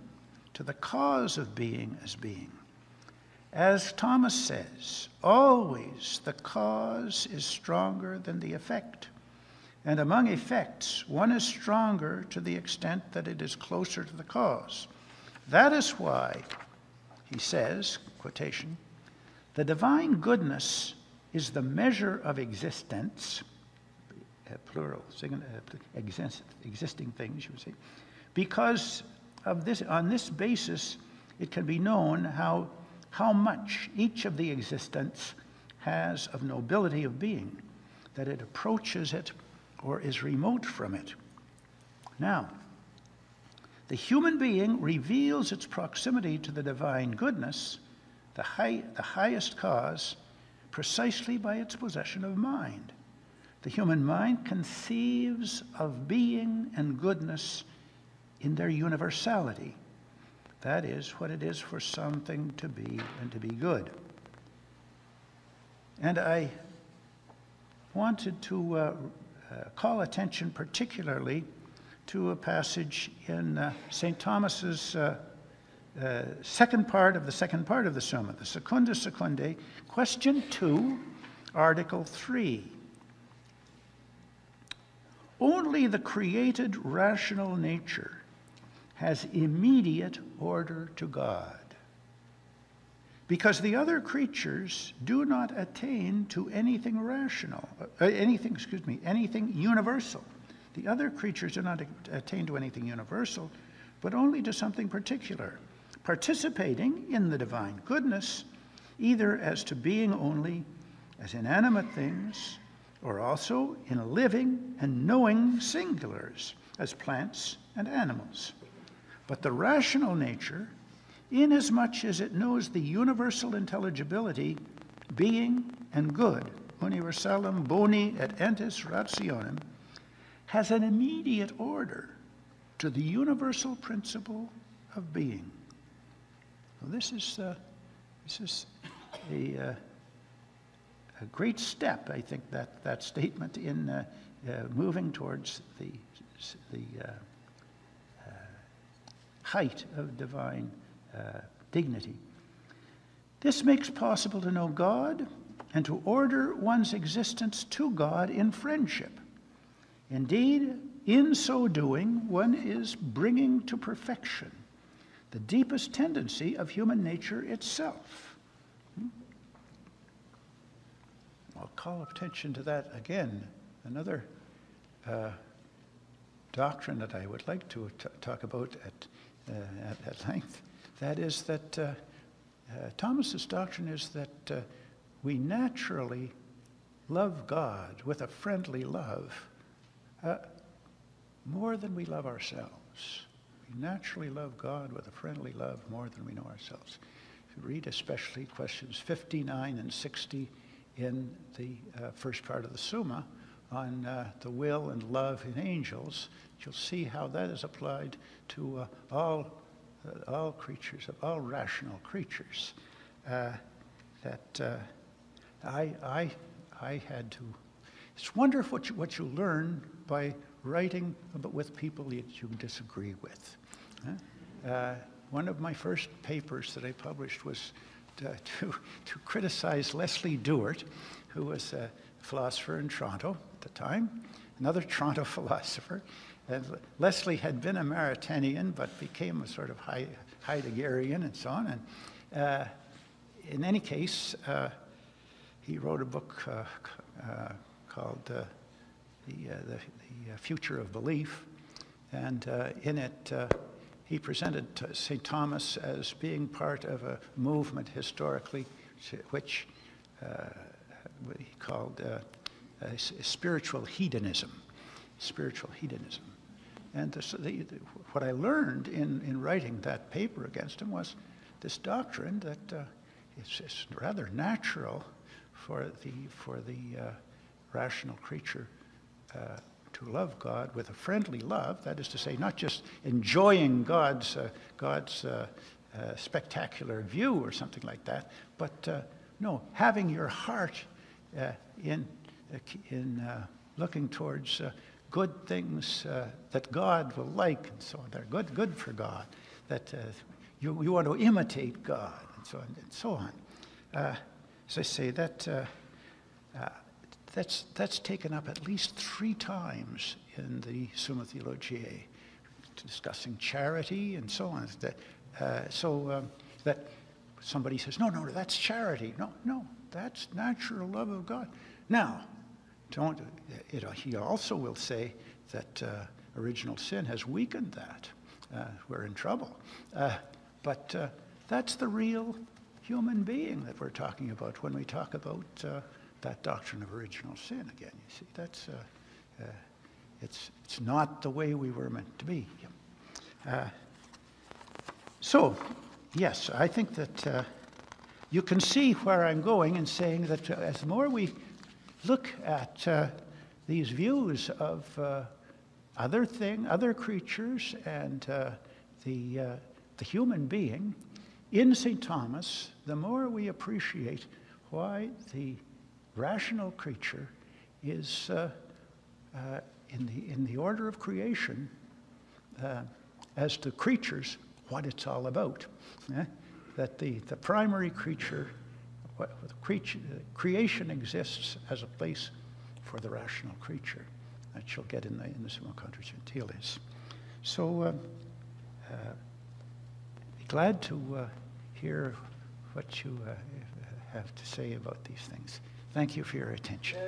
[SPEAKER 1] to the cause of being as being. As Thomas says, always the cause is stronger than the effect. And among effects, one is stronger to the extent that it is closer to the cause. That is why, he says, quotation, the divine goodness is the measure of existence, plural, existing things, you would say, because of this, on this basis, it can be known how how much each of the existents has of nobility of being, that it approaches it or is remote from it. Now, the human being reveals its proximity to the divine goodness, the highest cause, precisely by its possession of mind. The human mind conceives of being and goodness in their universality. That is what it is for something to be and to be good. And I wanted to call attention particularly to a passage in St. Thomas's second part of the Summa, the Secunda Secundae, question 2, article 3. Only the created rational nature has immediate order to God, because the other creatures do not attain to anything rational, anything universal. The other creatures do not attain to anything universal, but only to something particular, participating in the divine goodness, either as to being only, as inanimate things, or also in living and knowing singulars, as plants and animals. But the rational nature, inasmuch as it knows the universal intelligibility, being and good, universalem boni et entis rationem, has an immediate order to the universal principle of being. Well, this is a great step, I think, that statement in moving towards the height of divine dignity. This makes possible to know God and to order one's existence to God in friendship. Indeed, in so doing, one is bringing to perfection the deepest tendency of human nature itself. I'll call attention to that again. Another doctrine that I would like to talk about at length, that is that Thomas's doctrine is that we naturally love God with a friendly love more than we love ourselves. We naturally love God with a friendly love more than we know ourselves. If you read especially questions 59 and 60 in the first part of the Summa on the will and love in angels, you'll see how that is applied to all creatures, all rational creatures. I had to. It's wonderful what you learn by writing with people that you disagree with. One of my first papers that I published was to criticize Leslie Dewart, who was a philosopher in Toronto at the time, another Toronto philosopher. And Leslie had been a Maritanian, but became a sort of Heideggerian and so on. And in any case, he wrote a book called The Future of Belief. And in it, he presented St. Thomas as being part of a movement historically, which he called spiritual hedonism. Spiritual hedonism. And what I learned in writing that paper against him was this doctrine that it's rather natural for the rational creature to love God with a friendly love. That is to say, not just enjoying God's spectacular view or something like that, but no, having your heart in looking towards good things that God will like, and so on. They're good for God. That you want to imitate God, and so on and so on. As I say, that's taken up at least 3 times in the Summa Theologiae, discussing charity and so on. That somebody says, no, that's charity. No, that's natural love of God. Now, he also will say that original sin has weakened that. We're in trouble. But that's the real human being that we're talking about when we talk about that doctrine of original sin again. You see, that's it's not the way we were meant to be. So, yes, I think that you can see where I'm going in saying that as more we look at these views of other creatures and the human being in St. Thomas, the more we appreciate why the rational creature is in the order of creation as to creatures, what it's all about. That the primary creature, creation exists as a place for the rational creature. That you'll get in the Summa Contra Gentiles. So, be glad to hear what you have to say about these things. Thank you for your attention.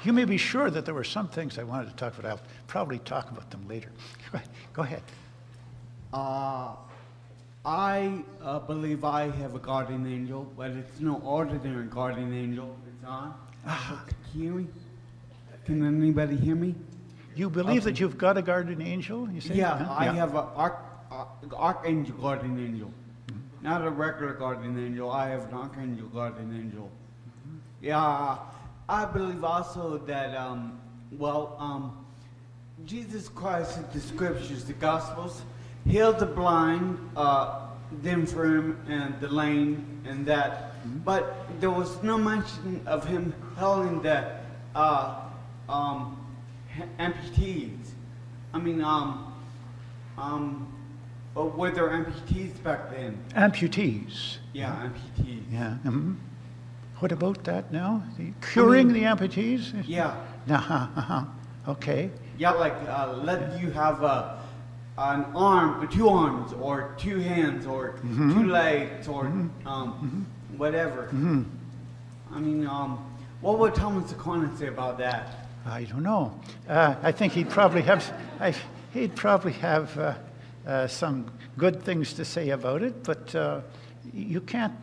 [SPEAKER 1] You may be sure that there were some things I wanted to talk about. I'll probably talk about them later. Go ahead.
[SPEAKER 2] I believe I have a guardian angel, but it's no ordinary guardian angel. It's on. Can you hear me? Can anybody hear me?
[SPEAKER 1] You believe that you've got a guardian angel, you say?
[SPEAKER 2] Yeah, I have an archangel guardian angel. Mm-hmm. Not a regular guardian angel. I have an archangel guardian angel. Mm-hmm. Yeah, I believe also that, Jesus Christ in the scriptures, the Gospels, healed the blind, the infirm, and the lame, and that. Mm-hmm. But there was no mention of him healing the amputees. I mean, but were there amputees back then?
[SPEAKER 1] Amputees?
[SPEAKER 2] Yeah, amputees.
[SPEAKER 1] Yeah. Mm-hmm. What about that now? Curing the amputees?
[SPEAKER 2] Yeah.
[SPEAKER 1] Okay.
[SPEAKER 2] Yeah, like let you have an arm, or 2 arms, or 2 hands, or
[SPEAKER 1] mm-hmm.
[SPEAKER 2] 2 legs, or whatever.
[SPEAKER 1] Mm-hmm.
[SPEAKER 2] I mean, what would Thomas Aquinas say about that?
[SPEAKER 1] I don't know. I think he'd probably have some good things to say about it, but you can't.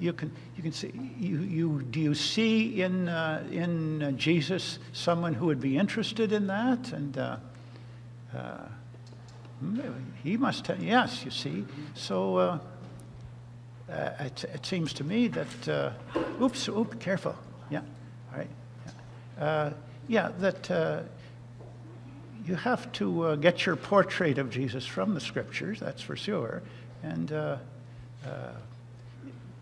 [SPEAKER 1] You can see. Do you see in Jesus someone who would be interested in that? And he must. Yes, you see. So it seems to me that. Oops! Careful. Yeah. All right. That you have to get your portrait of Jesus from the Scriptures, that's for sure. And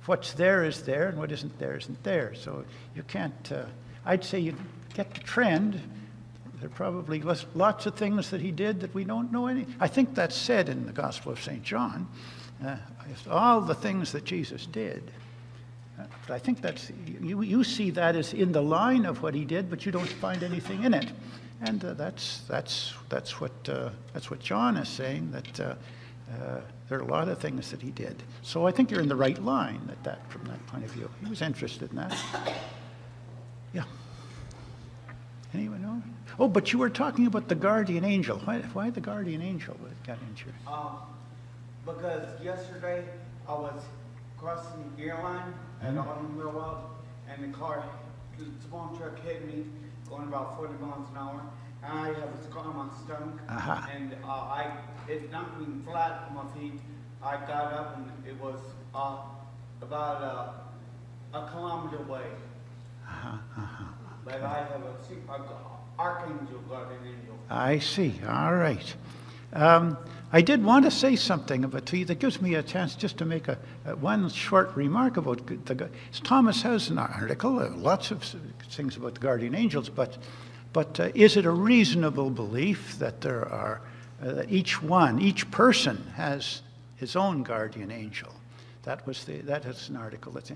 [SPEAKER 1] what's there is there, and what isn't there isn't there. So you can't, I'd say you get the trend. There are probably lots of things that he did that we don't know any. I think that's said in the Gospel of St. John. All the things that Jesus did. But I think that's you see that as in the line of what he did, but you don't find anything in it, and that's what John is saying, that there are a lot of things that he did. So I think you're in the right line from that point of view. He was interested in that. Yeah. Anyone know? Oh, but you were talking about the guardian angel. Why the guardian angel that got injured?
[SPEAKER 2] Because yesterday I was crossing the gear line at Autumn Railroad, and the small truck hit me going about 40 miles an hour, and I have a scar on my stomach, and it knocked me flat on my feet. I got up, and it was about a kilometer away. But I have an archangel guardian angel.
[SPEAKER 1] I see. All right. I did want to say something about to you that gives me a chance just to make one short remark about Thomas has an article, lots of things about the guardian angels, but is it a reasonable belief that there are that each person has his own guardian angel? That is an article that's,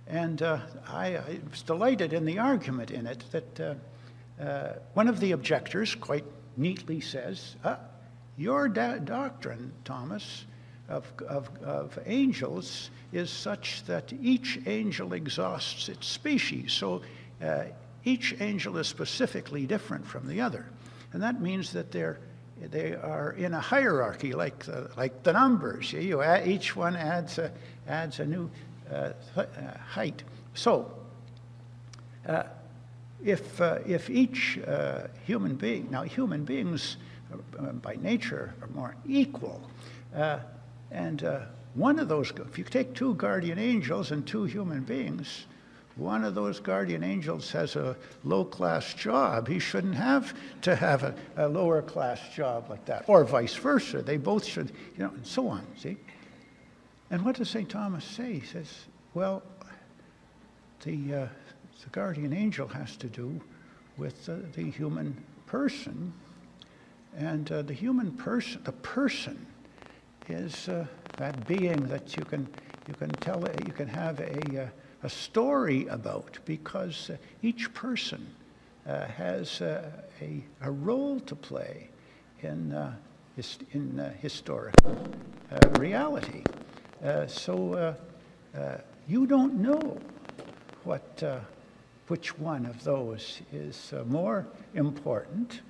[SPEAKER 1] and I was delighted in the argument in it that one of the objectors quite neatly says, your doctrine, Thomas, of angels is such that each angel exhausts its species. So each angel is specifically different from the other. And that means that they are in a hierarchy, like the numbers. Each one adds a new height. So if each human being, now human beings by nature are more equal, and one of those, if you take two guardian angels and two human beings, one of those guardian angels has a low-class job. He shouldn't have to have a lower-class job like that, or vice versa. They both should, and so on, see? And what does St. Thomas say? He says, well, the guardian angel has to do with the human person, and the human person, the person, is that being that you can tell, you can have a story about, because each person has a role to play in historical reality. So you don't know which one of those is more important.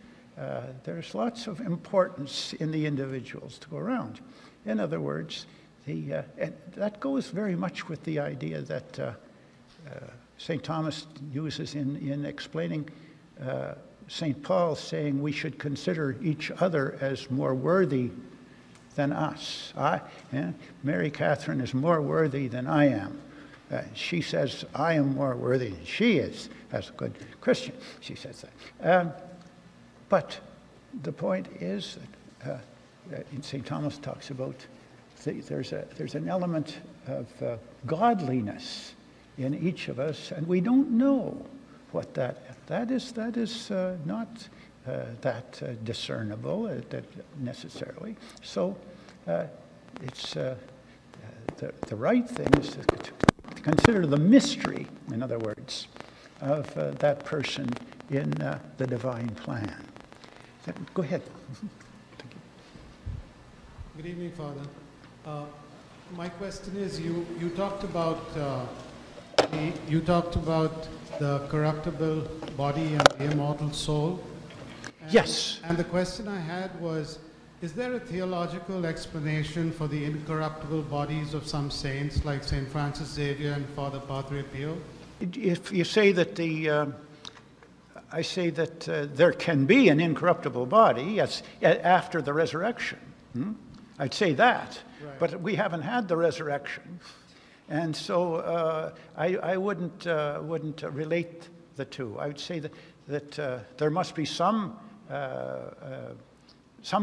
[SPEAKER 1] There's lots of importance in the individuals to go around. In other words, and that goes very much with the idea that St. Thomas uses in explaining St. Paul saying we should consider each other as more worthy than us. Mary Catherine is more worthy than I am. She says, I am more worthy than she is. As a good Christian, she says that. But the point is that St. Thomas talks about there's an element of godliness in each of us, and we don't know what that is. That is not that discernible necessarily. So it's the right thing is to consider the mystery, in other words, of that person in the divine plan. Go ahead. Thank you.
[SPEAKER 3] Good evening, Father. My question is, you talked about the corruptible body and the immortal soul.
[SPEAKER 1] Yes.
[SPEAKER 3] And the question I had was, is there a theological explanation for the incorruptible bodies of some saints like St. Francis Xavier and Father Padre Pio?
[SPEAKER 1] If you say that I say that there can be an incorruptible body, yes, after the resurrection. I'd say that, right. But we haven't had the resurrection, and so I wouldn't relate the two. I would say that there must be some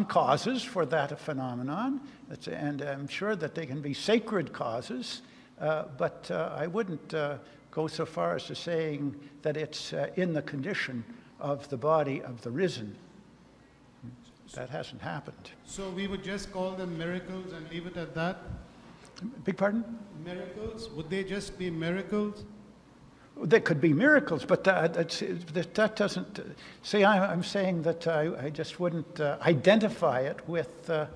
[SPEAKER 1] causes for that phenomenon, and I'm sure that they can be sacred causes, but I wouldn't go so far as to saying that it's in the condition of the body of the risen. That hasn't happened.
[SPEAKER 3] So we would just call them miracles and leave it at that?
[SPEAKER 1] Beg pardon?
[SPEAKER 3] Miracles? Would they just be miracles?
[SPEAKER 1] They could be miracles, but that doesn't say. I'm saying that I just wouldn't identify it with the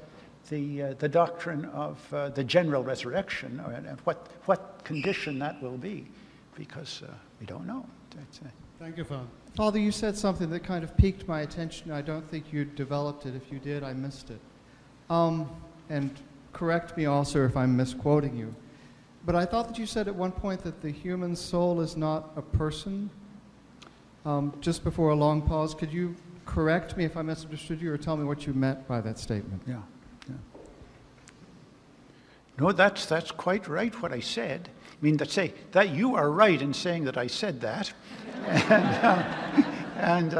[SPEAKER 1] doctrine of the general resurrection, and what condition that will be, because we don't know.
[SPEAKER 3] Thank you, Father.
[SPEAKER 4] Father, you said something that kind of piqued my attention. I don't think you developed it. If you did, I missed it. And correct me also if I'm misquoting you. But I thought that you said at one point that the human soul is not a person. Just before a long pause, could you correct me if I misunderstood you, or tell me what you meant by that statement?
[SPEAKER 1] Yeah. No, that's quite right what I said. I mean, that you are right in saying that I said that, and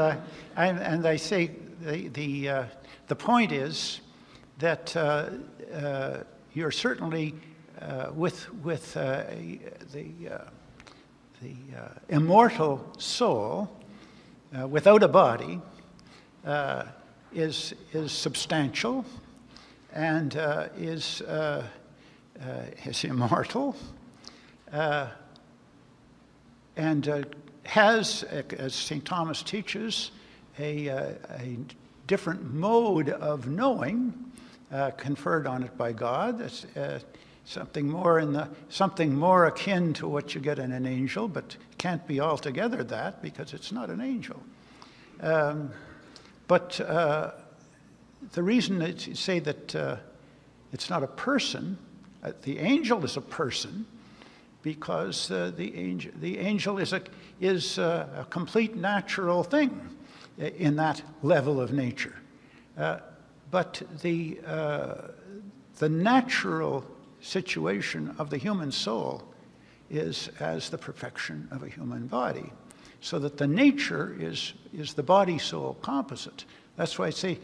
[SPEAKER 1] I say the point is that you're certainly with the immortal soul without a body is substantial and is immortal. And has, as St. Thomas teaches, a different mode of knowing conferred on it by God. It's something more akin to what you get in an angel, but can't be altogether that because it's not an angel. But the reason that you say that it's not a person, the angel is a person, because the angel is a complete natural thing in that level of nature. But the natural situation of the human soul is as the perfection of a human body, so that the nature is the body-soul composite. That's why I say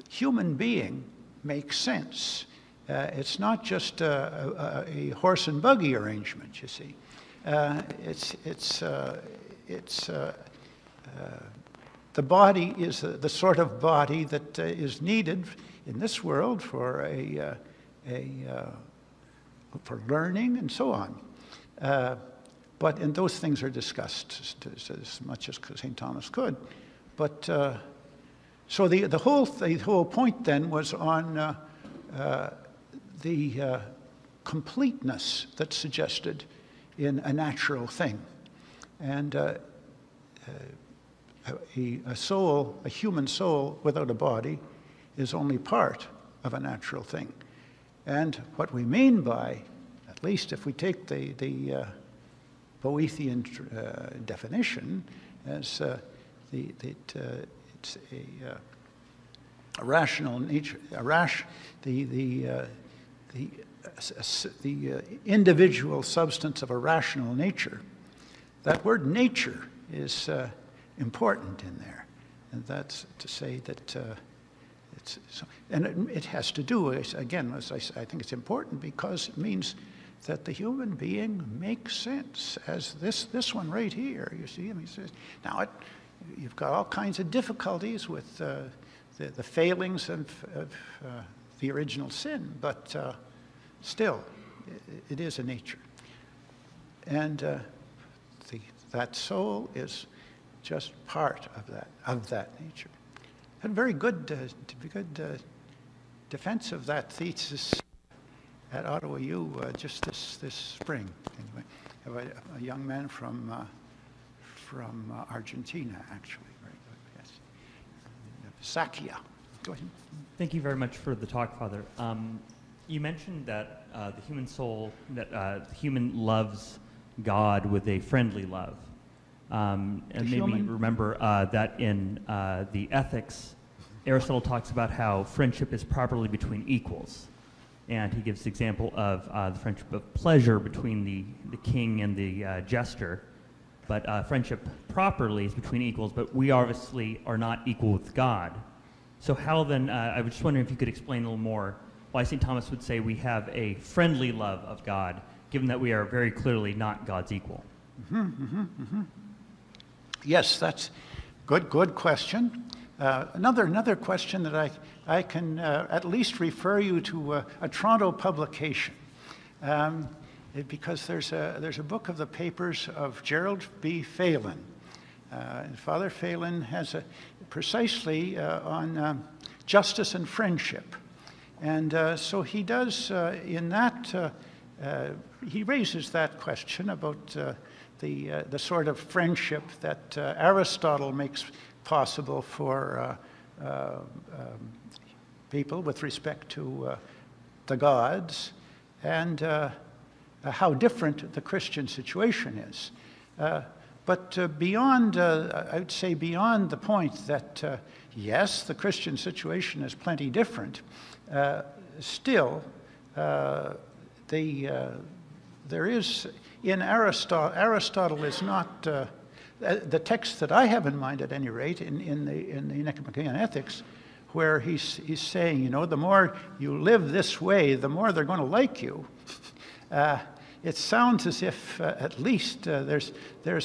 [SPEAKER 1] human being makes sense. It's not just a horse and buggy arrangement, you see. The body is the sort of body that is needed in this world for for learning and so on. And those things are discussed as much as St. Thomas could. But so the whole point then was on the completeness that's suggested in a natural thing. And a human soul without a body is only part of a natural thing. And what we mean by, at least if we take the Boethian definition, as it's a rational nature, the individual substance of a rational nature. That word nature is important in there, and that's to say that it has to do, again, as I think it's important because it means that the human being makes sense, as this one right here, you see. I mean, now you've got all kinds of difficulties with the failings of the original sin, but still, it is a nature. And that soul is just part of that nature. Had a very good defense of that thesis at Ottawa U just this spring. Anyway, a young man from Argentina, actually. Very good, yes. Sakia. Go ahead.
[SPEAKER 5] Thank you very much for the talk, Father. You mentioned that the human soul, that the human loves God with a friendly love. And made me remember that in the Ethics, Aristotle talks about how friendship is properly between equals. And he gives the example of the friendship of pleasure between the king and the jester. But friendship properly is between equals, but we obviously are not equal with God. So how then, I was just wondering if you could explain a little more why St. Thomas would say we have a friendly love of God, given that we are very clearly not God's equal.
[SPEAKER 1] Yes, that's good question. Another question that I can at least refer you to a Toronto publication, because there's a book of the papers of Gerald B. Phelan. Father Phelan has precisely on justice and friendship. And so he does, in that, he raises that question about the sort of friendship that Aristotle makes possible for people with respect to the gods, and how different the Christian situation is. But beyond, I would say beyond the point that, yes, the Christian situation is plenty different, still, there is, in Aristotle is not, the text that I have in mind at any rate, in the Nicomachean Ethics, where he's saying, you know, the more you live this way, the more they're going to like you. It sounds as if at least there's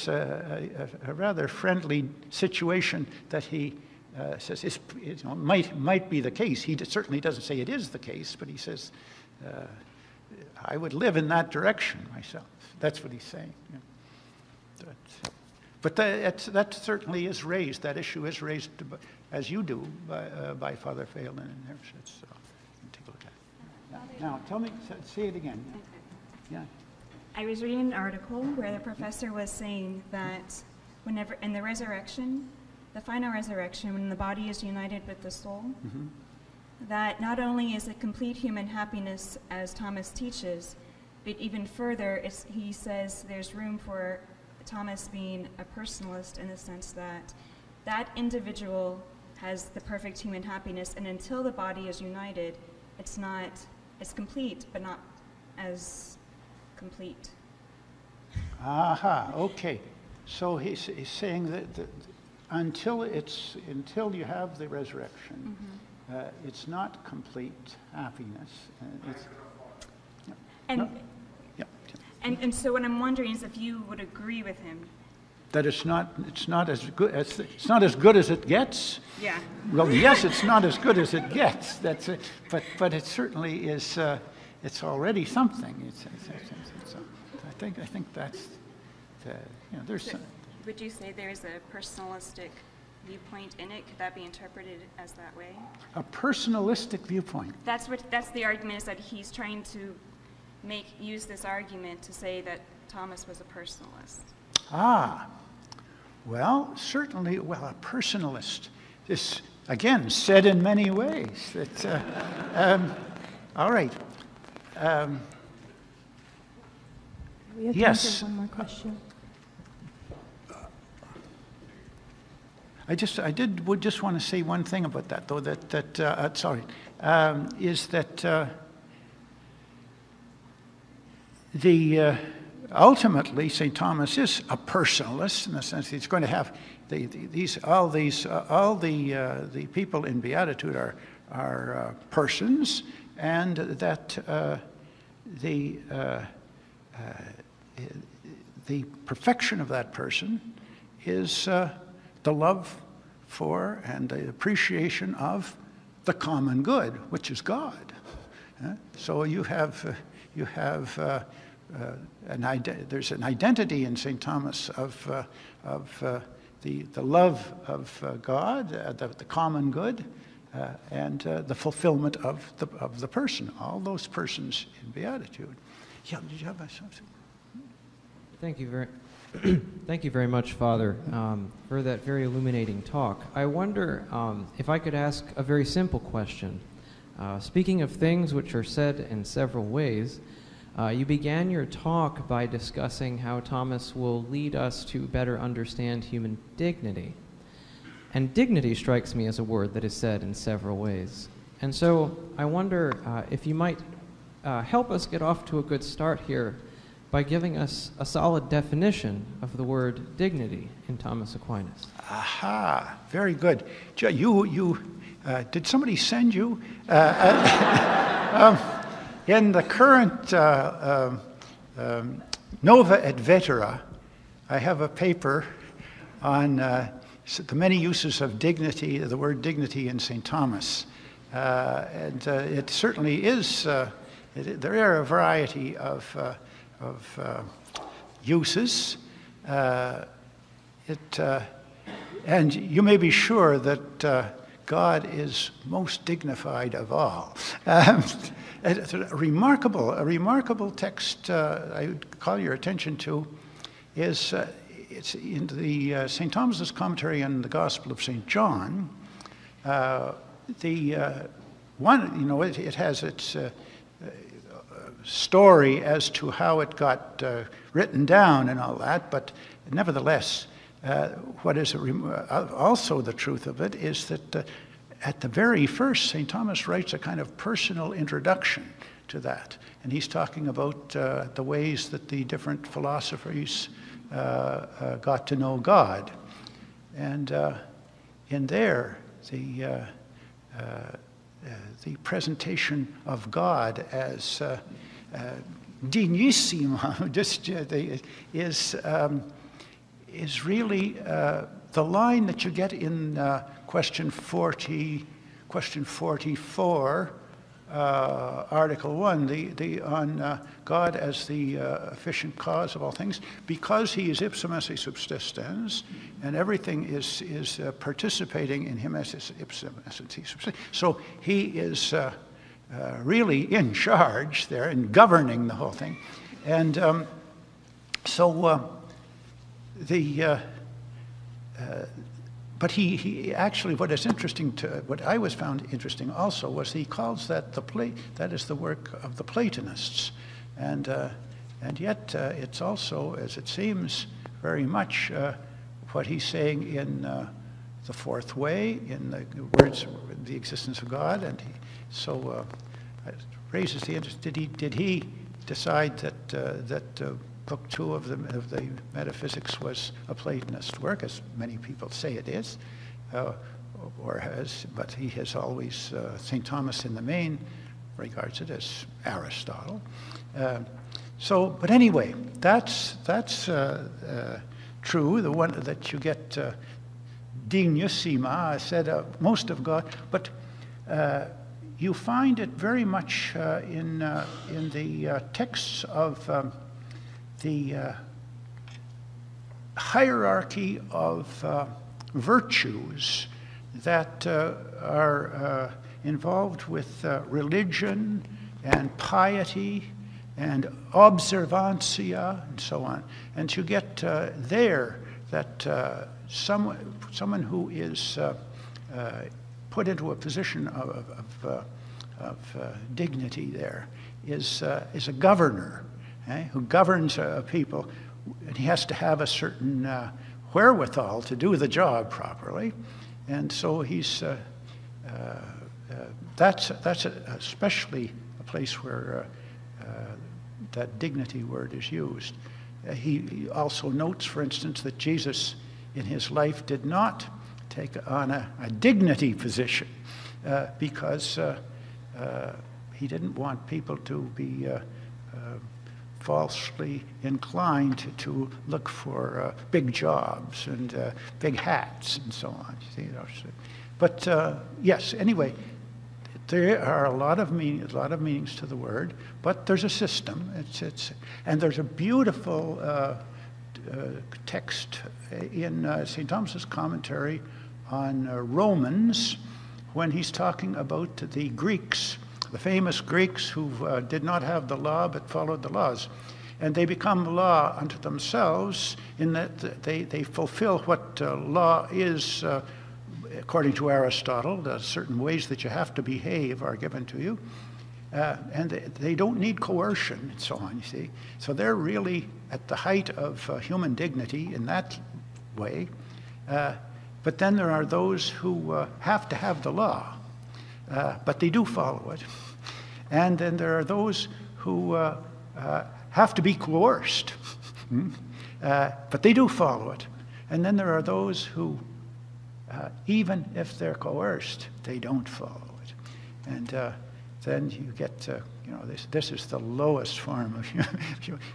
[SPEAKER 1] a rather friendly situation that he says might be the case. He certainly doesn't say it is the case, but he says, I would live in that direction myself. That's what he's saying. Yeah. But that certainly is raised. That issue is raised, as you do, by Father Phelan in there. Now, tell me, say it again. Yeah.
[SPEAKER 6] I was reading an article where the professor was saying that whenever in the resurrection, the final resurrection, when the body is united with the soul, that not only is it complete human happiness as Thomas teaches, but even further, he says there's room for Thomas being a personalist in the sense that that individual has the perfect human happiness, and until the body is united, it's complete, but not as complete.
[SPEAKER 1] Aha, okay. So he's saying that until you have the resurrection, it's not complete happiness.
[SPEAKER 6] And so what I'm wondering is if you would agree with him.
[SPEAKER 1] That it's not as good as it gets.
[SPEAKER 6] Yeah.
[SPEAKER 1] Well, yes, it's not as good as it gets. That's it. But it certainly is. It's already something. I think that's. There's.
[SPEAKER 6] So, would you say there's a personalistic viewpoint in it? Could that be interpreted as that way?
[SPEAKER 1] A personalistic viewpoint.
[SPEAKER 6] That's the argument, is that he's trying to use this argument to say that Thomas was a personalist.
[SPEAKER 1] Ah, well, certainly, a personalist. This, again, said in many ways. All right.
[SPEAKER 7] We have
[SPEAKER 1] yes.
[SPEAKER 7] time for one more question.
[SPEAKER 1] Would just want to say one thing about that, though. Ultimately, St. Thomas is a personalist in the sense that he's going to have all the people in Beatitude are persons, and that the perfection of that person is the love for and the appreciation of the common good, which is God. So there's an identity in St. Thomas of the love of God, the common good, and the fulfillment of the person. All those persons in Beatitude. Yeah, did you have something?
[SPEAKER 8] Thank you very much, Father, for that very illuminating talk. I wonder if I could ask a very simple question. Speaking of things which are said in several ways, you began your talk by discussing how Thomas will lead us to better understand human dignity. And dignity strikes me as a word that is said in several ways. And so I wonder if you might help us get off to a good start here by giving us a solid definition of the word dignity in Thomas Aquinas.
[SPEAKER 1] Aha, very good. Did somebody send you? In the current Nova et Vetera, I have a paper on the many uses of dignity, the word dignity in St. Thomas. And it certainly is, there are a variety of uses. And you may be sure that God is most dignified of all. It's a remarkable text I would call your attention to is it's in the St. Thomas's commentary on the Gospel of St. John. It has its story as to how it got written down and all that, but nevertheless, what is also the truth of it is that at the very first, St. Thomas writes a kind of personal introduction to that. And he's talking about the ways that the different philosophers got to know God. And in there, the presentation of God as dignissimo is really the line that you get in question 44, Article 1, on God as the efficient cause of all things, because he is ipsum esse subsistens, and everything is participating in him as ipsum esse subsistens. So he is really in charge there and governing the whole thing. And but he actually, what is interesting what I was found interesting also was he calls that that is the work of the Platonists, and yet it's also, as it seems, very much what he's saying in the fourth way, in the words, the existence of God, and it raises the interest. Did he decide that Book 2 of the Metaphysics was a Platonist work, as many people say it is, but he has always, St. Thomas in the main regards it as Aristotle. But anyway, that's true, the one that you get Dignissima, I said most of God, but you find it very much in the texts of the hierarchy of virtues that are involved with religion and piety and observancia and so on. And you get there that someone who is put into a position of dignity there is a governor, who governs people, and he has to have a certain wherewithal to do the job properly, and so he's that's especially a place where that dignity word is used. He also notes, for instance, that Jesus in his life did not take on a dignity position because he didn't want people to be falsely inclined to look for big jobs and big hats and so on. But yes, anyway, there are a lot of meanings to the word, but there's a system. And there's a beautiful text in St. Thomas's commentary on Romans when he's talking about the Greeks, the famous Greeks who did not have the law but followed the laws. And they become law unto themselves in that they fulfill what law is, according to Aristotle. The certain ways that you have to behave are given to you. And they don't need coercion and so on, you see. So they're really at the height of human dignity in that way. But then there are those who have to have the law, but they do follow it. And then there are those who have to be coerced, but they do follow it. And then there are those who, even if they're coerced, they don't follow it. And then you get, this is the lowest form of,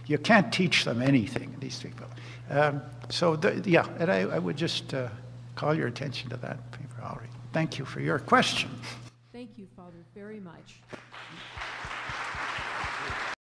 [SPEAKER 1] you can't teach them anything, these people. And I would just call your attention to that paper, Alri. Thank you for your question.
[SPEAKER 7] Thank you, Father, very much.